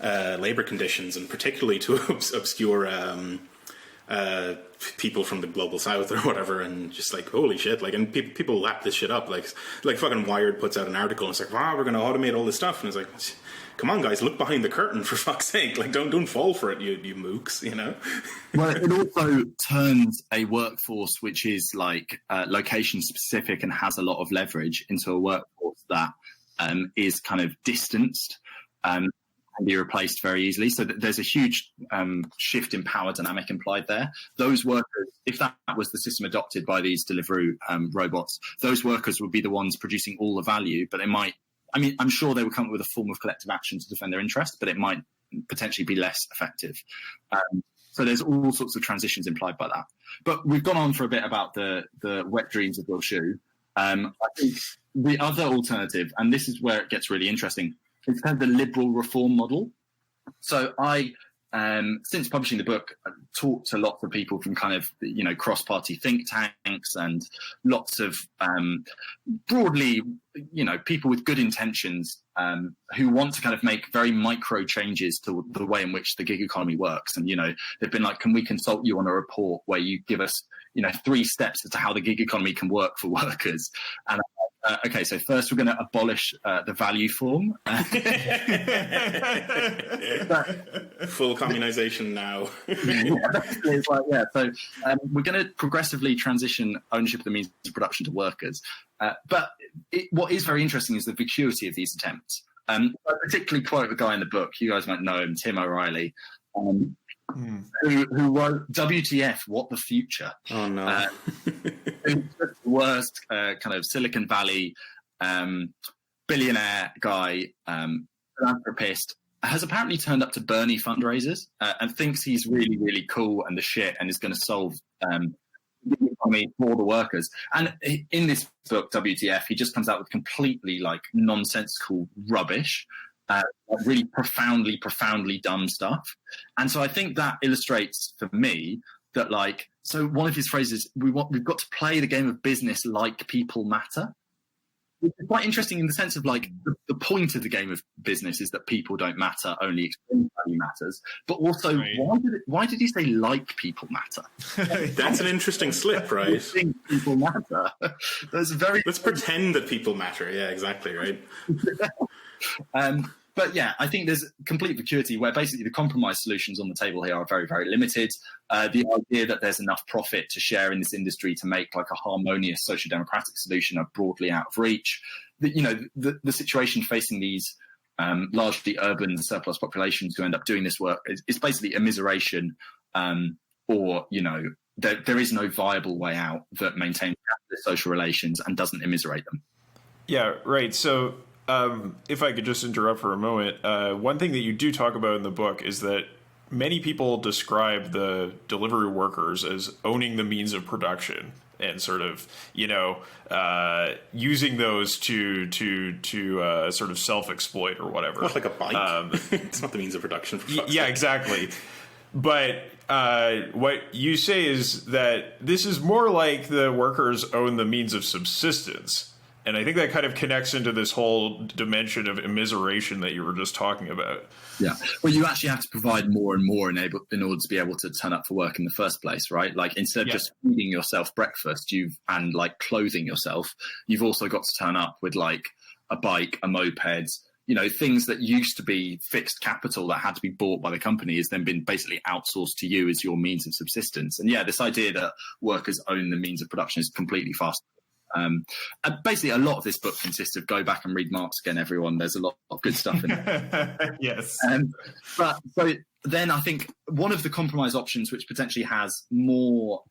Speaker 1: labor conditions, and particularly to obscure people from the global south or whatever, and just like holy shit, like, and people lap this shit up, like fucking Wired puts out an article and it's like, wow, we're going to automate all this stuff, and it's like, come on guys, look behind the curtain for fuck's sake, like don't fall for it, you mooks, you know.
Speaker 3: Well, it also turns a workforce which is like location specific and has a lot of leverage into a workforce that is kind of distanced and can be replaced very easily. So there's a huge shift in power dynamic implied there. Those workers, if that was the system adopted by these Deliveroo robots, those workers would be the ones producing all the value, but they might, I mean, I'm sure they would come up with a form of collective action to defend their interest, but it might potentially be less effective. So there's all sorts of transitions implied by that. But we've gone on for a bit about the wet dreams of Will Shu. I think the other alternative, and this is where it gets really interesting, is kind of the liberal reform model. So I, since publishing the book, I've talked to lots of people from kind of, you know, cross-party think tanks and lots of broadly, you know, people with good intentions who want to kind of make very micro changes to the way in which the gig economy works. And, you know, they've been like, can we consult you on a report where you give us, you know, 3 steps as to how the gig economy can work for workers? And okay, so first we're going to abolish the value form.
Speaker 1: Full communization now.
Speaker 3: It's like, yeah, so we're going to progressively transition ownership of the means of production to workers. But what is very interesting is the vacuity of these attempts. I particularly quote the guy in the book, you guys might know him, Tim O'Reilly, who wrote WTF, What the Future?
Speaker 1: Oh, no.
Speaker 3: The worst kind of Silicon Valley billionaire guy, philanthropist, has apparently turned up to Bernie fundraisers and thinks he's really, really cool and the shit and is going to solve the economy for the workers. And in this book, WTF, he just comes out with completely like nonsensical rubbish. Really profoundly dumb stuff. And so I think that illustrates for me that, like, so one of his phrases, we've got to play the game of business like people matter. Which is quite interesting in the sense of like the point of the game of business is that people don't matter, only exchange value matters. But also, right, why did he say like people matter?
Speaker 1: That's an interesting slip, right?
Speaker 3: Think people matter.
Speaker 1: Let's pretend that people matter. Yeah, exactly, right.
Speaker 3: But yeah, I think there's complete vacuity where basically the compromise solutions on the table here are very, very limited. The idea that there's enough profit to share in this industry to make like a harmonious social democratic solution are broadly out of reach. The situation facing these largely urban surplus populations who end up doing this work is basically immiseration, or, you know, there is no viable way out that maintains social relations and doesn't immiserate them.
Speaker 2: Yeah, right. So if I could just interrupt for a moment, one thing that you do talk about in the book is that many people describe the Deliveroo workers as owning the means of production and sort of, you know, using those to sort of self-exploit or whatever.
Speaker 1: Not like a bike. It's not the means of production.
Speaker 2: Yeah, exactly. But what you say is that this is more like the workers own the means of subsistence. And I think that kind of connects into this whole dimension of immiseration that you were just talking about.
Speaker 3: Yeah. Well, you actually have to provide more and more in order to be able to turn up for work in the first place, right? Like instead of just feeding yourself breakfast and like clothing yourself, you've also got to turn up with like a bike, a moped, you know, things that used to be fixed capital that had to be bought by the company has then been basically outsourced to you as your means of subsistence. And yeah, this idea that workers own the means of production is completely fast. And basically, a lot of this book consists of go back and read Marx again, everyone. There's a lot of good stuff in it.
Speaker 2: Yes.
Speaker 3: But so then I think one of the compromise options, which potentially has more,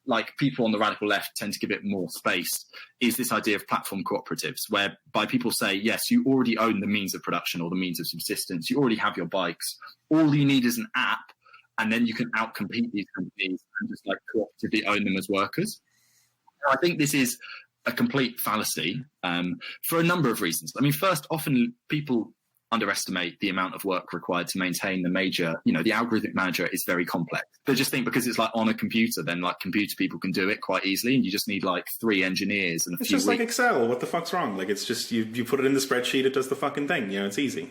Speaker 3: like people on the radical left tend to give it more space, is this idea of platform cooperatives, whereby people say, yes, you already own the means of production or the means of subsistence. You already have your bikes. All you need is an app, and then you can outcompete these companies and just like cooperatively own them as workers. I think this is a complete fallacy for a number of reasons. I mean, first, often people underestimate the amount of work required to maintain the major, the algorithmic manager is very complex. They just think because it's like on a computer, then like computer people can do it quite easily, and you just need like 3 engineers and a
Speaker 1: It's
Speaker 3: few
Speaker 1: just like Excel. What the fuck's wrong? Like, it's just you put it in the spreadsheet, it does the fucking thing. It's easy.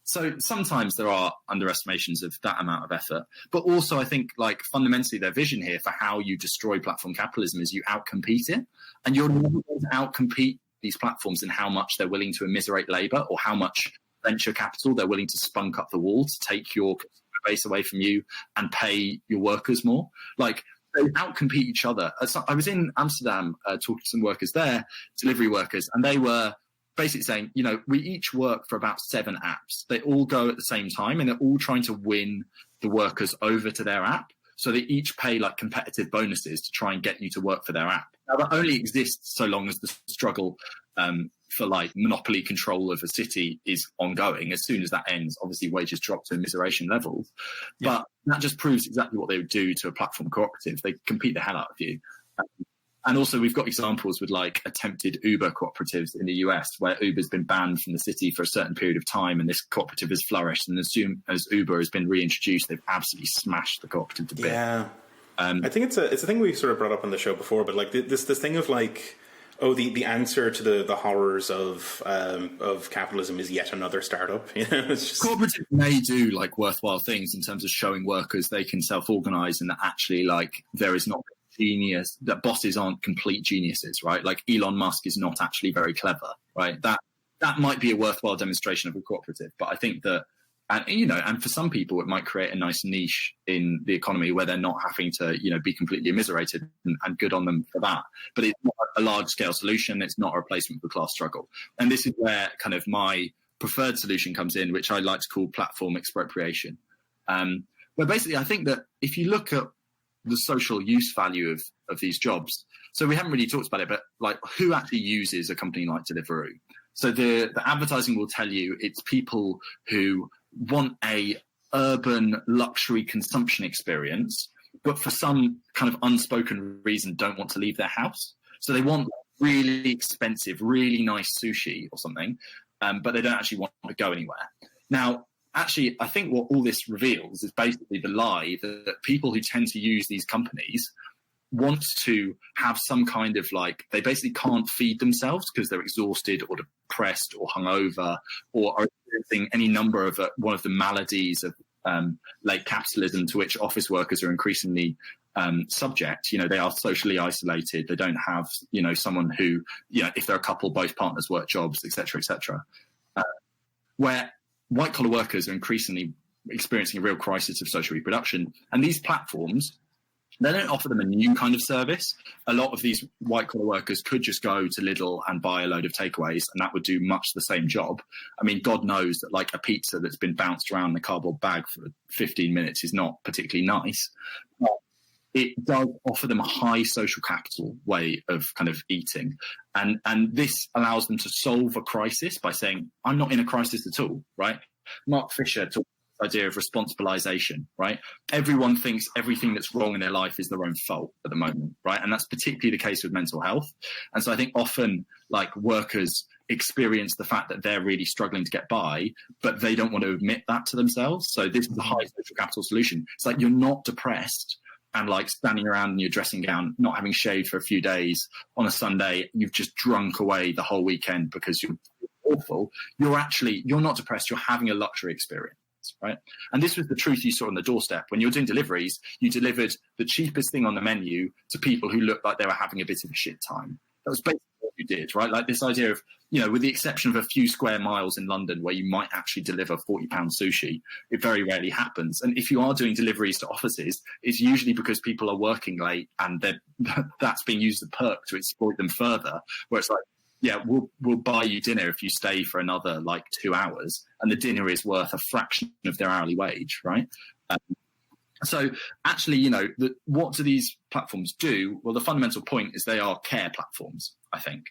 Speaker 3: So sometimes there are underestimations of that amount of effort, but also I think like fundamentally their vision here for how you destroy platform capitalism is you outcompete it, and you're never going to outcompete these platforms in how much they're willing to immiserate labour or how much venture capital they're willing to spunk up the wall to take your consumer base away from you and pay your workers more. Like, they outcompete each other. I was in Amsterdam talking to some workers there, delivery workers, and they were basically saying, we each work for about 7 apps. They all go at the same time, and they're all trying to win the workers over to their app. So they each pay like competitive bonuses to try and get you to work for their app. Now, that only exists so long as the struggle for like monopoly control of a city is ongoing. As soon as that ends, obviously wages drop to immiseration levels. Yeah. But that just proves exactly what they would do to a platform cooperative. They compete the hell out of you. And also, we've got examples with like attempted Uber cooperatives in the US, where Uber's been banned from the city for a certain period of time, and this cooperative has flourished. And as soon as Uber has been reintroduced, they've absolutely smashed the cooperative to bits.
Speaker 1: Yeah, I think it's a thing we sort of brought up on the show before, but like this thing of like, the answer to the horrors of capitalism is yet another startup. It's just...
Speaker 3: Cooperatives may do like worthwhile things in terms of showing workers they can self-organize, and that actually like there is not genius, that bosses aren't complete geniuses, right? Like Elon Musk is not actually very clever, right? That might be a worthwhile demonstration of a cooperative, but I think that, and for some people it might create a nice niche in the economy where they're not having to be completely immiserated, and good on them for that. But it's not a large scale solution. It's not a replacement for class struggle, and this is where kind of my preferred solution comes in, which I like to call platform expropriation, where basically I think that if you look at the social use value of these jobs. So we haven't really talked about it, but like who actually uses a company like Deliveroo? So the advertising will tell you it's people who want a urban luxury consumption experience, but for some kind of unspoken reason don't want to leave their house. So they want really expensive, really nice sushi or something, but they don't actually want to go anywhere. Now, actually, I think what all this reveals is basically the lie that people who tend to use these companies want to have some kind of like, they basically can't feed themselves because they're exhausted or depressed or hungover or are experiencing any number of one of the maladies of late capitalism to which office workers are increasingly subject. They are socially isolated. They don't have, someone who, if they're a couple, both partners work jobs, et cetera, where white-collar workers are increasingly experiencing a real crisis of social reproduction. And these platforms, they don't offer them a new kind of service. A lot of these white-collar workers could just go to Lidl and buy a load of takeaways, and that would do much the same job. I mean, God knows that like a pizza that's been bounced around in a cardboard bag for 15 minutes is not particularly nice. But it does offer them a high social capital way of kind of eating. And this allows them to solve a crisis by saying, I'm not in a crisis at all, right? Mark Fisher talked about the idea of responsibilization, right? Everyone thinks everything that's wrong in their life is their own fault at the moment, right? And that's particularly the case with mental health. And so I think often like workers experience the fact that they're really struggling to get by, but they don't want to admit that to themselves. So this is a high social capital solution. It's like you're not depressed and like standing around in your dressing gown, not having shaved for a few days on a Sunday, you've just drunk away the whole weekend because you're awful. You're not depressed. You're having a luxury experience, right? And this was the truth you saw on the doorstep. When you were doing deliveries, you delivered the cheapest thing on the menu to people who looked like they were having a bit of a shit time. That was basically what you did, right? Like this idea of, with the exception of a few square miles in London where you might actually deliver £40 sushi, it very rarely happens. And if you are doing deliveries to offices, it's usually because people are working late and that's being used as a perk to exploit them further, where it's like, yeah, we'll buy you dinner if you stay for another like 2 hours, and the dinner is worth a fraction of their hourly wage, right? So actually, what do these platforms do? Well, the fundamental point is they are care platforms, I think.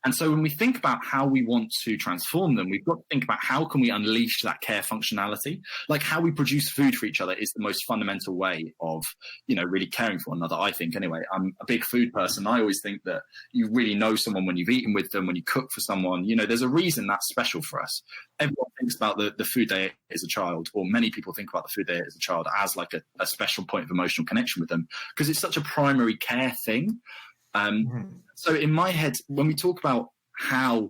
Speaker 3: And so when we think about how we want to transform them, we've got to think about how can we unleash that care functionality? Like how we produce food for each other is the most fundamental way of, really caring for one another, I think. Anyway, I'm a big food person. I always think that you really know someone when you've eaten with them, when you cook for someone. There's a reason that's special for us. Everyone thinks about the food they ate as a child, or many people think about the food they ate as a child as like a special point of emotional connection with them, because it's such a primary care thing. So in my head, when we talk about how,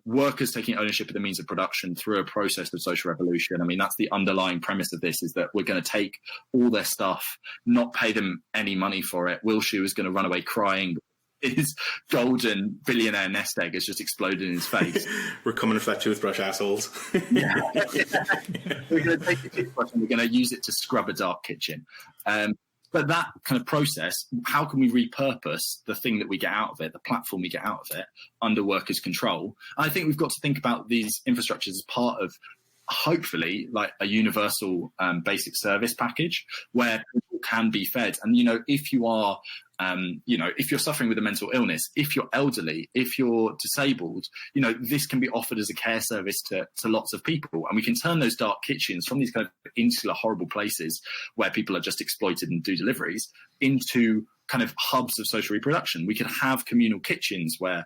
Speaker 3: workers taking ownership of the means of production through a process of social revolution, I mean, that's the underlying premise of this, is that we're going to take all their stuff, not pay them any money for it. Wilshire is going to run away crying. His golden billionaire nest egg has just exploded in his face.
Speaker 1: We're coming for that toothbrush, assholes.
Speaker 3: Yeah. We're going to take the toothbrush and we're going to use it to scrub a dark kitchen. But that kind of process, how can we repurpose the thing that we get out of it, the platform we get out of it, under workers' control? I think we've got to think about these infrastructures as part of, hopefully, like a universal basic service package where people can be fed. And, if you are, if you're suffering with a mental illness, if you're elderly, if you're disabled, this can be offered as a care service to lots of people. And we can turn those dark kitchens from these kind of insular, horrible places where people are just exploited and do deliveries into kind of hubs of social reproduction. We can have communal kitchens where,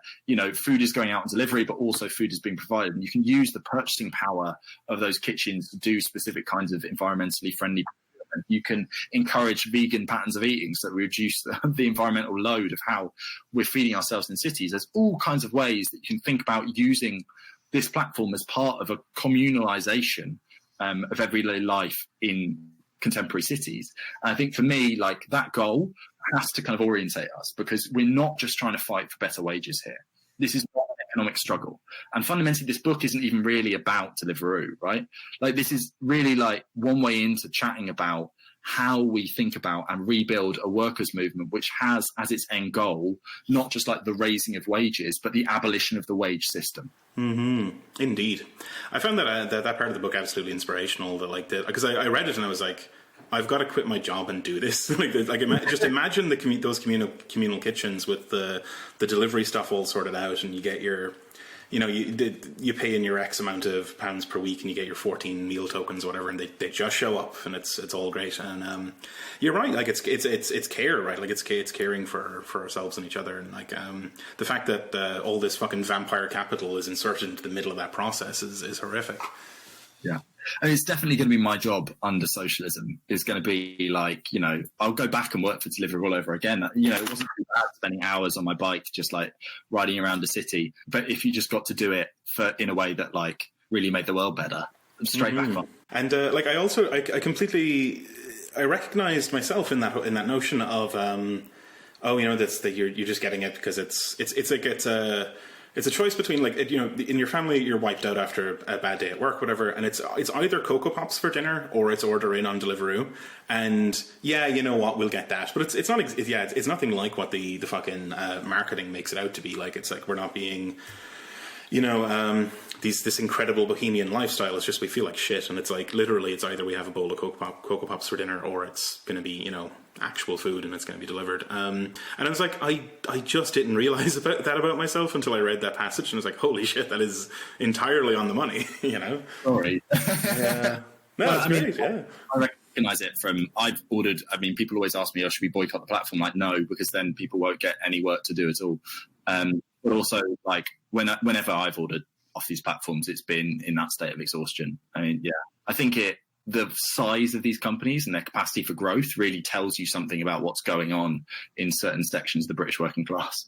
Speaker 3: food is going out on delivery, but also food is being provided. And you can use the purchasing power of those kitchens to do specific kinds of environmentally friendly. You can encourage vegan patterns of eating so that we reduce the environmental load of how we're feeding ourselves in cities. There's all kinds of ways that you can think about using this platform as part of a communalization of everyday life in contemporary cities. And I think for me, like that goal has to kind of orientate us, because we're not just trying to fight for better wages here. This is not an economic struggle. And fundamentally, this book isn't even really about Deliveroo, right? Like this is really like one way into chatting about how we think about and rebuild a workers' movement, which has as its end goal, not just like the raising of wages, but the abolition of the wage system.
Speaker 1: Mm-hmm. Indeed. I found that part of the book absolutely inspirational. Because I read it and I was like, I've got to quit my job and do this. Just imagine those communal kitchens with the delivery stuff all sorted out, and you get your, you pay in your X amount of pounds per week, and you get your 14 meal tokens or whatever, and they just show up, and it's all great. And you're right, like it's care, right? Like it's caring for ourselves and each other, and like the fact that all this fucking vampire capital is inserted into the middle of that process is horrific.
Speaker 3: Yeah. I mean, it's definitely going to be my job under socialism, is going to be like, I'll go back and work for Deliveroo all over again. It wasn't too bad spending hours on my bike, just like riding around the city. But if you just got to do it in a way that like really made the world better, straight back on. And
Speaker 1: I completely recognized myself in that notion of, that you're just getting it because it's a choice between, like, in your family, you're wiped out after a bad day at work, whatever, and it's either Cocoa Pops for dinner or it's order in on Deliveroo. And yeah, you know what, we'll get that, but it's nothing like what the fucking marketing makes it out to be. Like, it's like we're not being, this incredible bohemian lifestyle. It's just we feel like shit, and it's like literally it's either we have a bowl of Cocoa Pops for dinner, or it's going to be actual food and it's going to be delivered. And I was like, I just didn't realize about myself until I read that passage, and I was like, holy shit, that is entirely on the money.
Speaker 3: Sorry.
Speaker 1: Yeah. No, it's great. Yeah.
Speaker 3: I recognize it from I've ordered. I mean, people always ask me, "Oh, should we boycott the platform?" Like, no, because then people won't get any work to do at all. But also, like, whenever I've ordered off these platforms, it's been in that state of exhaustion. I mean, yeah, I think the size of these companies and their capacity for growth really tells you something about what's going on in certain sections of the British working class.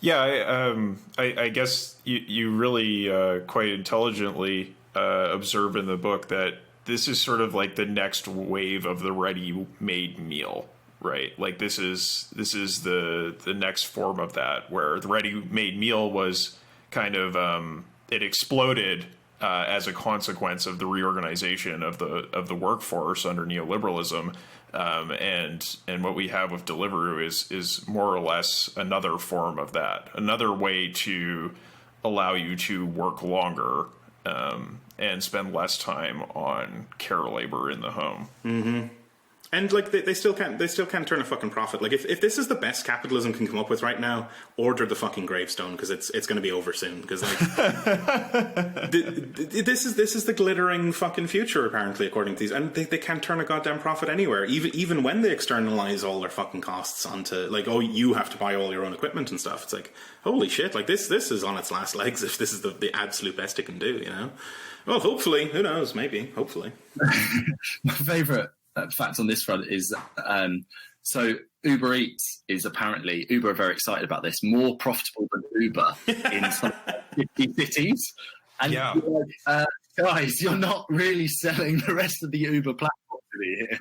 Speaker 2: Yeah, I guess you really quite intelligently observe in the book that this is sort of like the next wave of the ready-made meal, right? Like this is the next form of that, where the ready-made meal was kind of it exploded as a consequence of the reorganization of the workforce under neoliberalism, and what we have with Deliveroo is more or less another form of that, another way to allow you to work longer and spend less time on care labor in the home.
Speaker 1: Mm-hmm. And like they still can't turn a fucking profit. Like if this is the best capitalism can come up with right now, order the fucking gravestone, because it's going to be over soon. Because like this is the glittering fucking future apparently, according to these, and they can't turn a goddamn profit anywhere. Even when they externalize all their fucking costs onto like, oh, you have to buy all your own equipment and stuff. It's like, holy shit! Like this is on its last legs. If this is the absolute best it can do, you know. Well, hopefully, who knows? Maybe, hopefully.
Speaker 3: My favourite fact on this front is so Uber Eats is apparently, Uber are very excited about this, more profitable than Uber in some 50 cities. And
Speaker 2: Yeah.
Speaker 3: you're like, guys, you're not really selling the rest of the Uber platform to me here.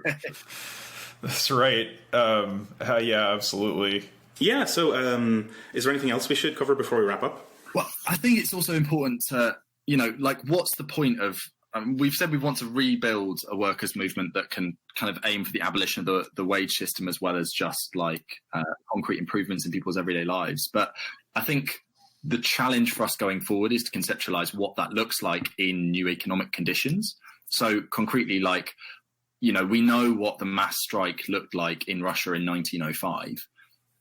Speaker 2: That's right. Yeah, absolutely.
Speaker 1: Yeah. So, is there anything else we should cover before we wrap up?
Speaker 3: Well, I think it's also important to, you know, like, what's the point of, we've said we want to rebuild a workers' movement that can kind of aim for the abolition of the wage system, as well as just like concrete improvements in people's everyday lives. But I think the challenge for us going forward is to conceptualize what that looks like in new economic conditions. So concretely, like, you know, we know what the mass strike looked like in Russia in 1905,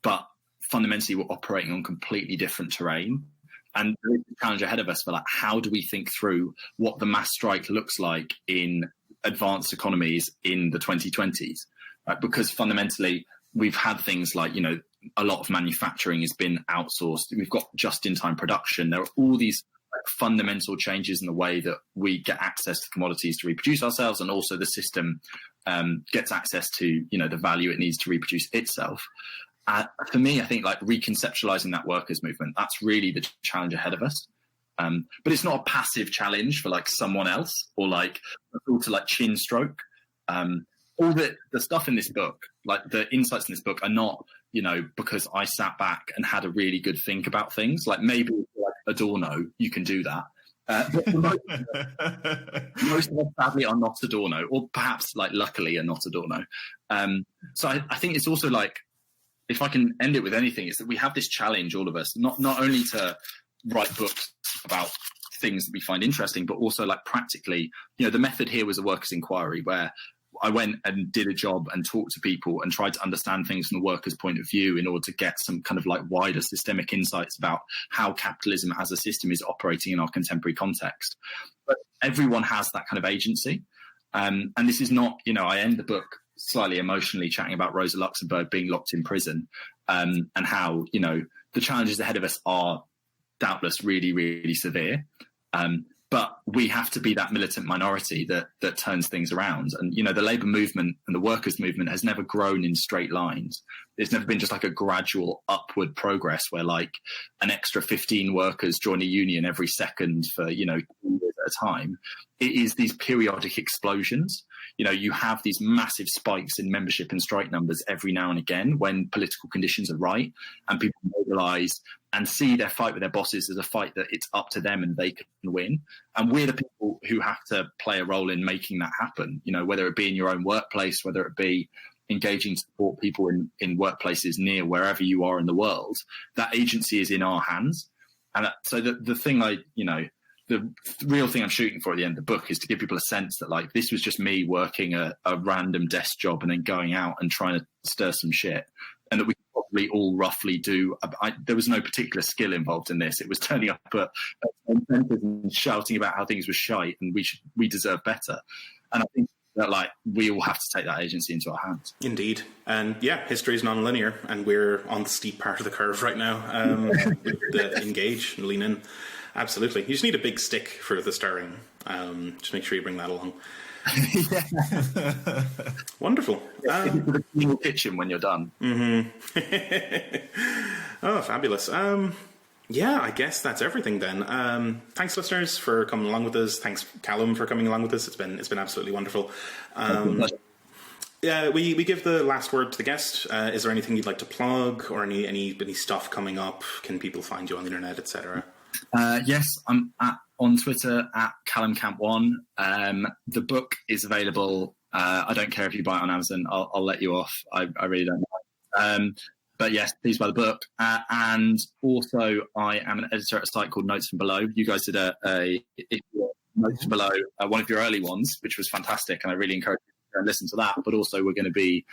Speaker 3: but fundamentally we're operating on completely different terrain. And the challenge ahead of us for like, how do we think through what the mass strike looks like in advanced economies in the 2020s? Right? Because fundamentally, we've had things like, you know, a lot of manufacturing has been outsourced. We've got just-in-time production. There are all these like, fundamental changes in the way that we get access to commodities to reproduce ourselves, and also the system gets access to, you know, the value it needs to reproduce itself. For me, I think like reconceptualizing that workers' movement, that's really the challenge ahead of us. But it's not a passive challenge for like someone else, or like to like chin stroke. All the stuff in this book, like the insights in this book, are not, you know, because I sat back and had a really good think about things. Like maybe like Adorno, you can do that. But most of us sadly are not Adorno, or perhaps like luckily are not Adorno. So I think it's also like, if I can end it with anything, is that we have this challenge, all of us, not only to write books about things that we find interesting, but also like practically, you know, the method here was a workers' inquiry, where I went and did a job and talked to people and tried to understand things from the workers' point of view in order to get some kind of like wider systemic insights about how capitalism as a system is operating in our contemporary context. But everyone has that kind of agency. And this is not, you know, I end the book slightly emotionally chatting about Rosa Luxemburg being locked in prison, and how, you know, the challenges ahead of us are doubtless really, really severe. But we have to be that militant minority that turns things around. And, you know, the labour movement and the workers' movement has never grown in straight lines. There's never been just like a gradual upward progress where like an extra 15 workers join a union every second for, you know, 2 years at a time. It is these periodic explosions. You know, you have these massive spikes in membership and strike numbers every now and again when political conditions are right and people mobilise and see their fight with their bosses as a fight that it's up to them and they can win. And we're the people who have to play a role in making that happen, you know, whether it be in your own workplace, whether it be engaging to support people in workplaces near wherever you are in the world. That agency is in our hands. And so the thing the real thing I'm shooting for at the end of the book is to give people a sense that like this was just me working a random desk job and then going out and trying to stir some shit, and that we probably all roughly do. There was no particular skill involved in this. It was turning up at centres and shouting about how things were shite and we deserve better. And I think that like we all have to take that agency into our hands.
Speaker 1: Indeed. And yeah, history is non-linear, and we're on the steep part of the curve right now. Engage and lean in. Absolutely. You just need a big stick for the stirring. Just make sure you bring that along. Wonderful.
Speaker 3: The clean kitchen when you're done.
Speaker 1: Mm-hmm. Oh, fabulous. Yeah, I guess that's everything then. Thanks, listeners, for coming along with us. Thanks, Callum, for coming along with us. It's been absolutely wonderful. Yeah, we give the last word to the guest. Is there anything you'd like to plug, or any stuff coming up? Can people find you on the internet, etc.?
Speaker 3: Yes, I'm on Twitter at Callum Cant 1. The book is available. I don't care if you buy it on Amazon. I'll let you off. I really don't know. But yes, please buy the book. And also, I am an editor at a site called Notes from Below. You guys did a Notes from Below, one of your early ones, which was fantastic, and I really encourage you to and listen to that. But also we're going to be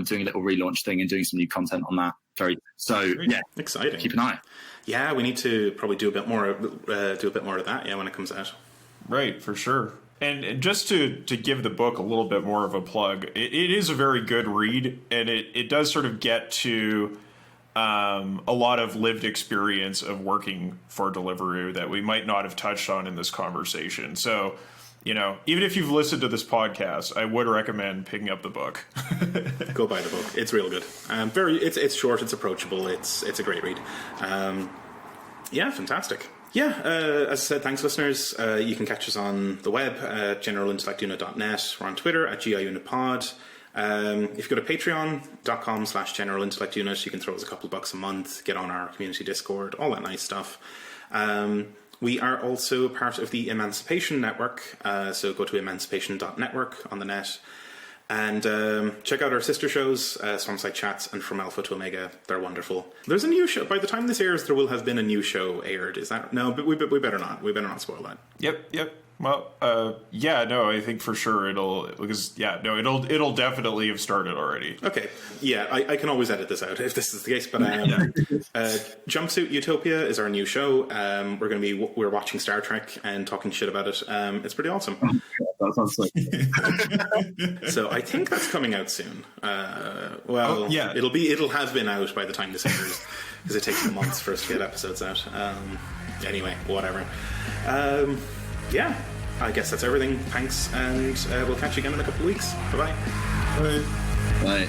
Speaker 3: doing a little relaunch thing and doing some new content on that. Yeah,
Speaker 1: exciting.
Speaker 3: Keep an eye.
Speaker 1: Yeah, we need to probably do a bit more of that. Yeah, when it comes out.
Speaker 2: Right, for sure. And just to give the book a little bit more of a plug, it is a very good read, and it does sort of get to a lot of lived experience of working for Deliveroo that we might not have touched on in this conversation. So, even if you've listened to this podcast, I would recommend picking up the book.
Speaker 1: Go buy the book. It's real good. It's short, it's approachable, it's a great read. Yeah, fantastic. Yeah, as I said, thanks, listeners. You can catch us on the web at generalintellectuna.net. We're on Twitter at GIUnitPod. If you go to patreon.com/generalintellectunit, you can throw us a couple of bucks a month, get on our community Discord, all that nice stuff. We are also part of the Emancipation Network, so go to emancipation.network on the net. And check out our sister shows, Swampside Chats and From Alpha to Omega. They're wonderful. There's a new show. By the time this airs, there will have been a new show aired. Is that? No, but we better not. We better not spoil that.
Speaker 2: Yep. Well, I think for sure it'll definitely have started already.
Speaker 1: Okay. Yeah, I can always edit this out if this is the case. But Jumpsuit Utopia is our new show. We're watching Star Trek and talking shit about it. It's pretty awesome.
Speaker 3: That sounds like
Speaker 1: So I think that's coming out soon. It'll have been out by the time this airs because it takes months for us to get episodes out. Anyway, whatever. Yeah, I guess that's everything. Thanks, and we'll catch you again in a couple of weeks. Bye-bye.
Speaker 3: Bye.